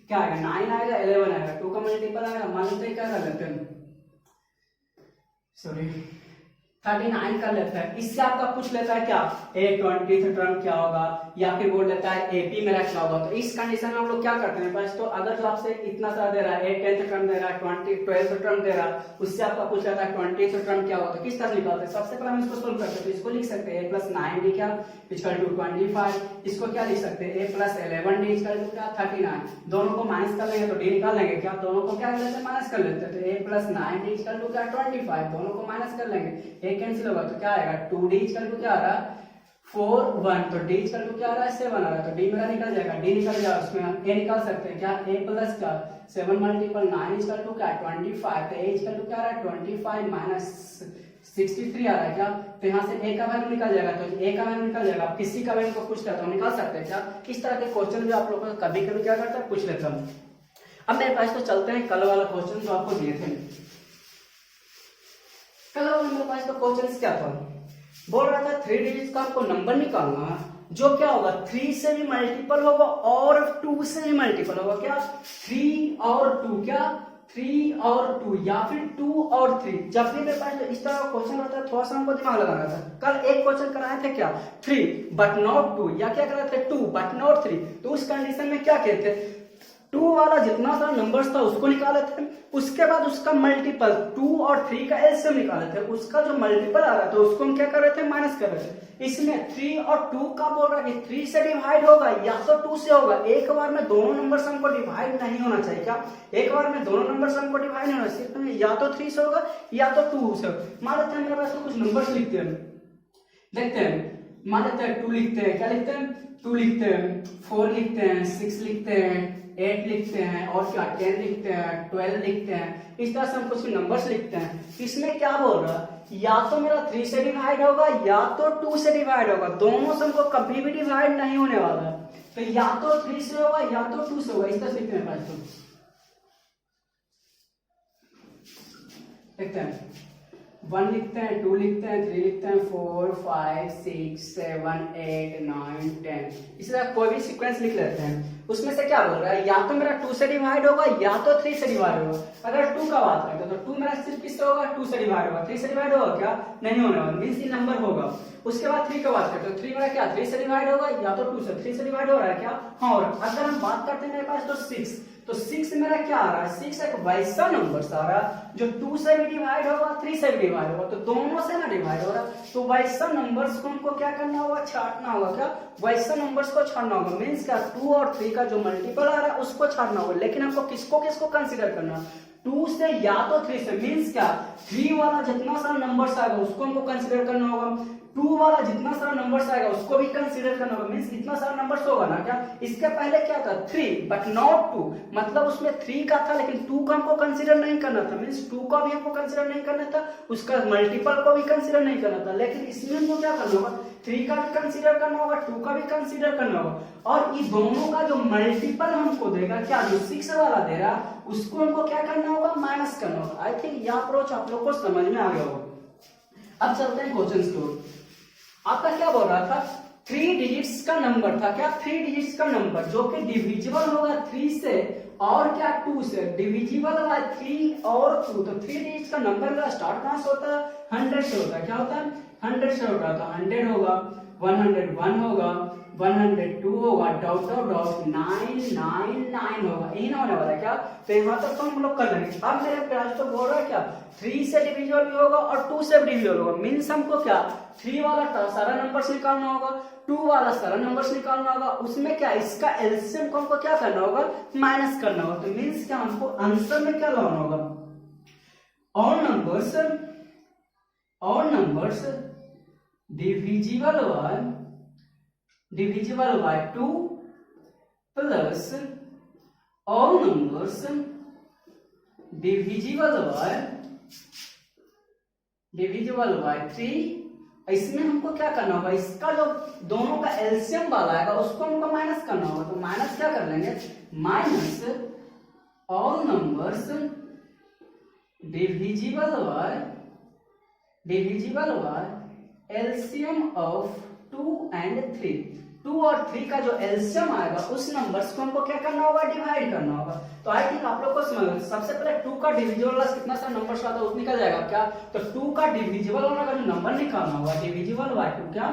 क्या आएगा 9 आएगा 11 आएगा, 2 का मल्टीपल आएगा, मान लेते हैं क्या कर लेते हैं सॉरी 39 कर लेता है। इससे आपका पूछ लेता है क्या एक 20th टर्म क्या होगा, या फिर बोल लेता है एपी मेरा क्या होगा। तो इस कंडीशन में हम लोग क्या करते हैं बस, तो अगर जो आपसे इतना सारा दे रहा है एक 10th टर्म दे रहा है 12th टर्म दे रहा है, उससे आपका पूछ लेता है 20th टर्म क्या होगा, तो किस तरह निकालते हैं। सबसे पहले हम इसको सोल्व करते हैं, तो इसको लिख सकते हैं a प्लस 9d क्या इक्वल टू 25, इसको क्या लिख सकते हैं a plus 11d equal to क्या 39, दोनों को माइनस कर लेंगे तो d निकाल लेंगे, क्या दोनों को क्या कर लेते हैं माइनस कर लेते हैं, तो a plus 9d equal to क्या 25, दोनों को माइनस कर लेंगे, a कैंसिल होगा तो क्या आएगा 2d इक्वल टू क्या आ रहा 4 1, तो d इक्वल टू क्या आ रहा है 7 आ रहा है, तो d मेरा निकल जाएगा, d निकल जाएगा, उसमें हम a निकाल सकते हैं क्या a प्लस का 7 मल्टीपल 9 इक्वल टू क्या 25, तो a इक्वल टू क्या आ रहा है 25 माइनस 63 आ रहा है, क्या तो यहाँ से a का वैल्यू निकल जाएगा, तो a का वैल्यू निकल जाएगा। आप किसी का वैल्यू को पूछते हैं तो हम निकाल सकते हैं क्या, इस तरह के क्वेश्चन जो आप लोगों को कभी कभी क्या करता है पूछ लेता हूँ। अब मेरे पास तो चलते हैं कल वाला क्वेश्चन जो आपको दिए थे, कल वाला मेरे पास तो क्वेश्चन क्या था, बोल रहा था 3 डिजिट का आपको नंबर निकालना जो क्या होगा 3 से भी मल्टीपल होगा और 2 से भी मल्टीपल होगा, क्या 3 और 2 क्या 3 और 2 या फिर 2 और 3। जब भी मेरे पास इस तरह का क्वेश्चन होता है थोड़ा सा हमको दिमाग लगाना था। कल एक क्वेश्चन कराए थे क्या 3 बट नॉट 2, या क्या कराए थे 2 बट नॉट 3, तो उस कंडीशन में क्या कहते हैं 2 वाला जितना सारा नंबर्स था उसको निकाले थे, उसके बाद उसका मल्टीपल 2 और 3 का एलसीएम निकाले थे, उसका जो मल्टीपल आ रहा था उसको हम क्या कर रहे थे माइनस कर रहे थे। इसमें 3 और 2 का बोल रहा है कि 3 से डिवाइड होगा या तो 2 से होगा, एक बार में दोनों नंबर से हमको डिवाइड नहीं होना चाहिए, क्या एक बार में दोनों नंबर से हमको डिवाइड नहीं होना चाहिए, या तो 3 से होगा या तो 2 से होगा। मान लेते हैं मेरे पास कुछ नंबर्स लिखते हैं, देखते हैं, मान लेते हैं 2 लिखते हैं, क्या लिखते हैं 2 लिखते हैं, 4 लिखते हैं, 6 लिखते हैं, 8 लिखते हैं, और क्या 10 लिखते हैं, 12 लिखते हैं, इस तरह से हम कुछ नंबर्स लिखते हैं। इसमें क्या बोल रहा है या तो मेरा 3 से डिवाइड होगा या तो 2 से डिवाइड होगा, दोनों से हमको कभी भी डिवाइड नहीं होने वाला, तो या तो 3 से होगा या तो 2 से होगा, इस तरह से लिखते हैं। देखते हैं 1 लिखते हैं, 2 लिखते हैं, 3 लिखते हैं, 4 5 6 7 8 9 10, इस तरह कोई भी सीक्वेंस लिख लेते हैं। उसमें से क्या बोल रहा है या तो मेरा 2 से डिवाइड होगा या तो 3 से डिवाइड होगा। अगर 2 का बात करें तो 2 मेरा सिर्फ किससे होगा 2 से डिवाइड होगा, 3 से डिवाइड होगा क्या नहीं होने वाला, मींस ये नंबर होगा। उसके बाद 3 का बात करते हैं तो 3 मेरा क्या 3 से डिवाइड होगा या तो 2 से, 3 से डिवाइड हो रहा है क्या हाँ हो रहा है। अगर हम बात करते हैं मेरे पास तो 6, तो 6 मेरा क्या आ रहा है 6 एक वैसा नंबर आ रहा है जो 2 से भी डिवाइड होगा 3 से भी डिवाइड होगा, तो दोनों से ना डिवाइड हो रहा, तो वैसा नंबर्स को हमको क्या करना होगा छांटना होगा, क्या वैसा नंबर्स को छाड़ना होगा, मींस क्या 2 और 3 का जो मल्टीपल आ रहा है उसको छाड़ना होगा। लेकिन हमको किसको किसको कंसीडर करना 2 से या तो 3 से, मींस क्या 3 वाला जितना सारा नंबर्स आएगा उसको हमको कंसीडर करना होगा, 2 वाला जितना सारा नंबर्स आएगा उसको भी कंसीडर करना होगा, मींस इतना सारा नंबर्स होगा ना क्या। इसके पहले क्या था 3 बट नॉट 2, मतलब उसमें 3 का था लेकिन 2 का हमको कंसीडर नहीं करना था, मींस 2 का भी हमको कंसीडर नहीं करना था, उसका मल्टीपल को भी कंसीडर नहीं करना था। लेकिन इसमें हमको क्या करना होगा 3 का भी कंसीडर करना होगा 2 का भी कंसीडर करना होगा, और ये दोनों का जो मल्टीपल हमको देगा क्या जो 6 वाला दे रहा उसको हमको क्या करना होगा माइनस करना होगा। आई थिंक यह अप्रोच आप लोग को समझ में आ गया होगा। अब चलते हैं क्वेश्चन की ओर। आपका क्या बोल रहा था 3 डिजिट्स का नंबर था, क्या 3 डिजिट्स का नंबर जो कि डिविजिबल होगा 3 से और क्या 2 से, डिविजिबल होगा 3 और 2, तो 3 डिजिट्स का नंबर का स्टार्ट कहां से होता है, 100 से होता है। क्या होता है, 100 से होता है। तो 100 होगा, 101 होगा, 102 होगा, डॉट डॉट डॉट 999 होगा, यही ना होने वाला है क्या। तो यहाँ तक तो हम लोग कर लेंगे। अब मेरे प्याज तो बोल रहा है क्या 3 से डिविजिबल भी होगा और 2 से भी डिविजिबल होगा, मीन्स हमको क्या 3 वाला सारा नंबर्स निकालना होगा, 2 वाला सारा नंबर्स निकालना होगा, उसमें क्या इसका एलसीएम को हमको क्या करना होगा, माइनस करना होगा। तो मीन्स क्या हमको आंसर में क्या लाना होगा, all numbers divisible by 2 plus all numbers divisible by 3। इसमें हमको क्या करना होगा, इसका जो दोनों का एलसीएम वाला आएगा उसको हमको माइनस करना होगा। तो माइनस क्या कर लेंगे, minus all numbers divisible by LCM of 2 and 3। 2 और 3 का जो एलसीएम आएगा उस नंबर्स को हमको क्या करना होगा, डिवाइड करना होगा। तो आई थिंक आप लोग को समझ, सबसे पहले 2 का डिविजिबल वाला कितना सा नंबर आता है उस निकल जाएगा क्या। तो 2 का डिविजिबल वाला का जो नंबर निकालना होगा, डिविजिबल बाय 2, क्या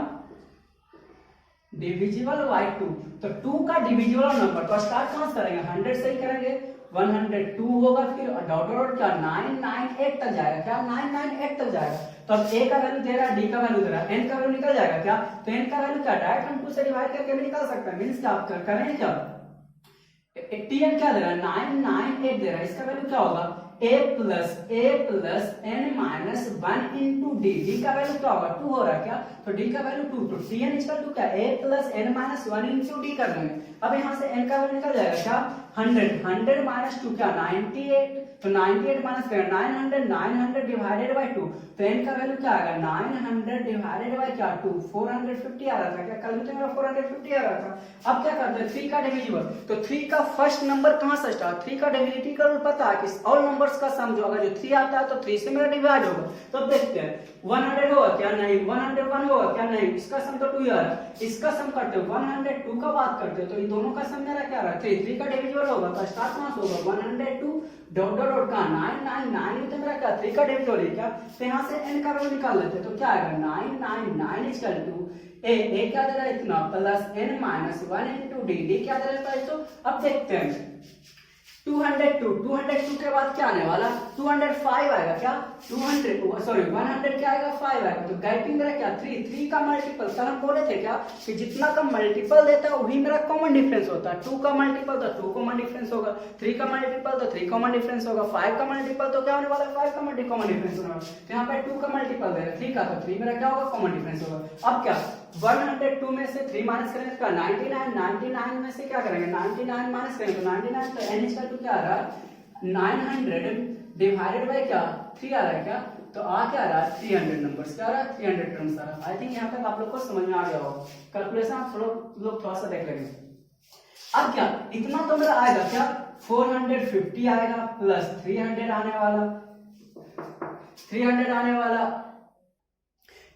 डिविजिबल बाय 2। तो 2 का डिविजिबल नंबर तो स्टार्ट कहां से करेंगे, 100 से ही करेंगे। 102 होगा, फिर डॉट डॉट क्या 998 तक जाएगा, क्या 998 तक जाएगा। तो अब a का वैल्यू दे रहा है, d का वैल्यू दे रहा है, n का वैल्यू निकल जाएगा क्या। तो n का वैल्यू क्या डायरेक्ट हम 2 से डिवाइड करके भी निकाल सकते हैं। मींस क्या आप करेंगे क्या, tn क्या दे रहा है 998 दे रहा है, इसका वैल्यू क्या होगा a plus n minus 1 into d का वैल्यू क्या होगा 2 हो रहा है क्या। तो d का वैल्यू 2, तो tn इक्वल टू क्या a plus n minus 1 into d कर लेंगे। अब यहाँ से n का वैल्यू निकल जाएगा क्या 100 माइनस 2 क्या 98। तो 98 माइनस करें 900 डिवाइडेड बाय 2, तो n का वैल्यू क्या आएगा 900 डिवाइडेड बाय क्या 2, 450 आ रहा था क्या, कल भी तो मेरा 450 आ रहा था। अब क्या करते हैं 3 का डिविजिबल, तो 3 का फर्स्ट नंबर कहां से स्टार्ट, 3 का डिविजिबिलिटी का रूल पता है कि ऑल नंबर्स का सम जो अगर जो 3 आता है तो 3 से मेरा डिवाइड होगा। तो अब देखते हैं 100 होगा क्या, नहीं 101 होगा क्या, नहीं इसका सम तो 2 ही आ रहा है। इसका सम करते हो 102 का बात करते हो तो इन दोनों का सम मेरा क्या आ रहा है 3 का डिविजिबल होगा तो स्टार्ट कहां से होगा 102 डॉट डॉट डॉट का 999 तो मेरा क्या 3 का डिविजिबल है क्या। तो यहां से n का वैल्यू निकाल लेते हैं तो क्या आएगा 999 इक्वल टू a क्या दे रहा है इतना plus n minus 1 into d क्या दे रहा है। तो अब देखते हैं 202 के बाद क्या आने वाला 205 आएगा क्या 100 क्या आएगा 5 आएगा। तो गाइडिंग मेरा क्या 3 का मल्टीपल, सर हम बोले थे क्या कि जितना का मल्टीपल देता है वही मेरा कॉमन डिफरेंस होता है। 2 का मल्टीपल तो 2 कॉमन डिफरेंस होगा, 3 का मल्टीपल तो 3 कॉमन डिफरेंस होगा, 5 का मल्टीपल तो क्या होने वाला है 5 का कॉमन डिफरेंस होगा। तो यहाँ पे 2 का मल्टीपल दे रहा है 3 का, तो 3 मेरा क्या होगा कॉमन डिफरेंस होगा। अब क्या 102 में से 3 माइनस करेंगे तो 99 में से क्या करेंगे 99 माइनस करेंगे तो 99 तो n इक्वल टू क्या आ रहा है 900 डिवाइडेड बाय क्या 3 आ रहा है क्या। तो आ क्या आ रहा है 300 नंबर्स क्या आ रहा है 300 टर्म्स आ रहा है। आई थिंक यहाँ तक आप लोग को समझ में आ गया होगा। कैलकुलेशन आप लोग थोड़ा सा देख लेंगे। अब क्या इतना तो मेरा आएगा क्या 450 आएगा प्लस 300 आने वाला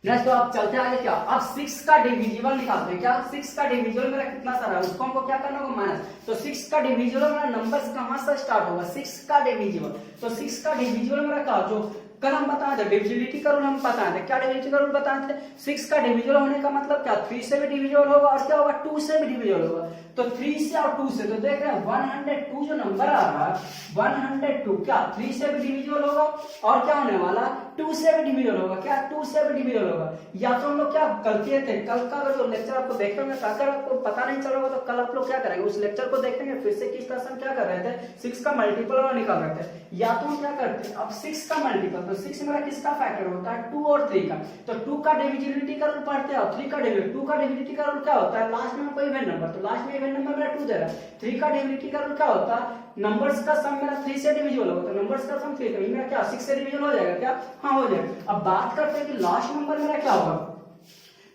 नेक्स्ट। तो आप चलते आगे क्या अब 6 का डिविजिबल निकालते हैं क्या 6 का डिविजिबल मेरा कितना सारा है उसको हमको क्या करना होगा माइनस। तो 6 का डिविजिबल मेरा नंबर्स कहां से स्टार्ट होगा 6 का डिविजिबल। तो 6 का डिविजिबल मेरा क्या जो कल हम बताए थे डिविजिबिलिटी का रूल हम बताए थे। क्या डिविजिबिलिटी का रूल बताए थे 6 का डिविजिबल होने का मतलब क्या 3 से भी डिविजिबल होगा और क्या होगा 2 से भी डिविजिबल होगा। तो 3 से और 2 से तो देख रहे हैं 102 जो नंबर आ रहा है 102 क्या 3 से भी डिविजिबल होगा और क्या होने वाला 2 से भी डिविजिबल होगा क्या 2 से भी डिविजिबल होगा। या तो हम लोग क्या कल किए थे कल का जो लेक्चर आपको देखने में अगर आपको पता नहीं चल रहा तो कल आप लोग क्या करेंगे उस लेक्चर को देखेंगे फिर से किस तरह से हम क्या कर रहे थे 6 का मल्टीपल वाला निकाल रहे थे। या तो हम क्या करते हैं अब 6 का मल्टीपल तो 6 मेरा किसका फैक्टर होता है 2 और 3 का। तो 2 का डिविजिबिलिटी का रूल पढ़ते हैं और 3 का डिविजिबिलिटी 2 का डिविजिबिलिटी का रूल क्या होता है लास्ट में कोई इवन नंबर तो लास्ट में इवन नंबर मेरा 2 दे रहा है। 3 का डिविजिबिलिटी का रूल क्या होता है नंबर्स का सम मेरा 3 से डिविजिबल होगा। तो नंबर्स का सम 3 तो मेरा क्या 6 से डिविजिबल हो जाएगा क्या हाँ हो जाएगा। अब बात करते हैं कि लास्ट नंबर मेरा क्या होगा।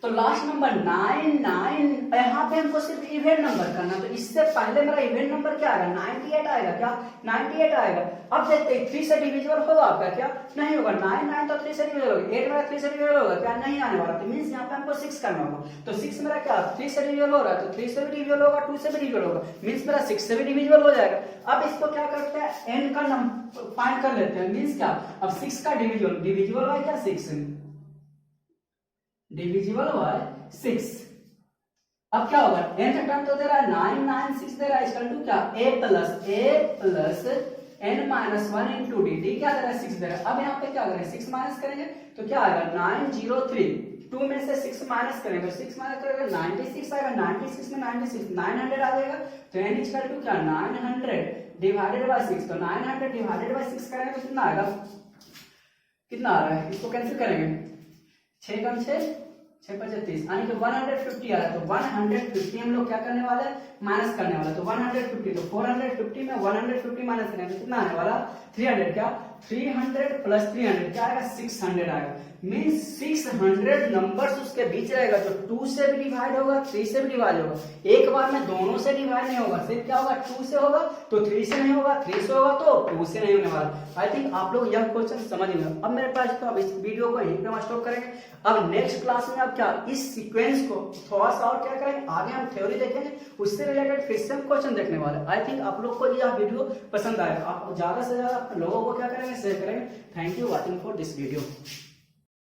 तो लास्ट नंबर 9 यहाँ पे हमको सिर्फ इवेंट नंबर करना, तो इससे पहले मेरा इवेंट नंबर क्या आएगा 98 आएगा, क्या 98 आएगा। अब देखते हैं 3 से डिविजिबल होगा आपका, क्या नहीं होगा। 9 तो 3 से डिविजिबल होगा, 8 मेरा 3 से डिविजिबल होगा, क्या नहीं आने वाला। तो मींस यहाँ पे हमको 6 करना होगा, तो 6 मेरा क्या 3 से डिविजिबल हो रहा है, तो 3 से भी डिविजिबल होगा, 2 से भी डिविजिबल होगा, मींस मेरा 6 से भी डिविजिबल हो जाएगा। अब इसको क्या करते हैं n का नंबर फाइंड कर लेते हैं, मींस क्या अब 6 का डिविजिबल बाय क्या 6 डिविजिबल बाय 6। अब क्या होगा n का टर्म तो दे रहा है 9 9 6 दे रहा है, इसका टू क्या a plus n minus 1 into D क्या दे रहा है 6 दे रहा है। अब यहाँ पे क्या करेंगे 6 माइनस करेंगे तो क्या आएगा 903, 2 में से 6 माइनस करेंगे, 6 माइनस करेंगे 96 आएगा, 96 में 96 900 आ जाएगा, तो n इक्वल टू क्या 900 डिवाइडेड बाय 6, तो 900 डिवाइडेड बाय 6 करेंगे तो कितना आएगा, कितना आ रहा है, इसको कैंसिल करेंगे 6 कम 6 6 35 यानी कि 150 आ रहा है। तो 150 हम लोग क्या करने वाले हैं माइनस करने वाले, तो 150 तो 450 में 150 माइनस करेंगे तो कितना आने वाला 300, क्या 300 प्लस 300 क्या आएगा 600 आएगा। मींस 600 नंबर्स उसके बीच रहेगा, जो 2 से भी डिवाइड होगा 3 से भी डिवाइड होगा, एक बार में दोनों से डिवाइड नहीं होगा, सिर्फ क्या होगा 2 से होगा तो 3 से नहीं होगा, 3 से होगा तो 2 से नहीं होने वाला। आई थिंक आप लोग यह क्वेश्चन समझ गए। अब मेरे पास तो अब इस वीडियो को यहीं पे हम स्टॉप करेंगे। अब नेक्स्ट क्लास में अब क्या इस सीक्वेंस को थोड़ा सा और क्या करेंगे, आगे हम थ्योरी देखेंगे, उससे रिलेटेड फिर से हम क्वेश्चन देखने वाले। आई थिंक आप लोग को यह वीडियो पसंद आएगा, आप ज्यादा से ज्यादा लोगों को क्या करेंगे शेयर करेंगे। Thank you watching for this video.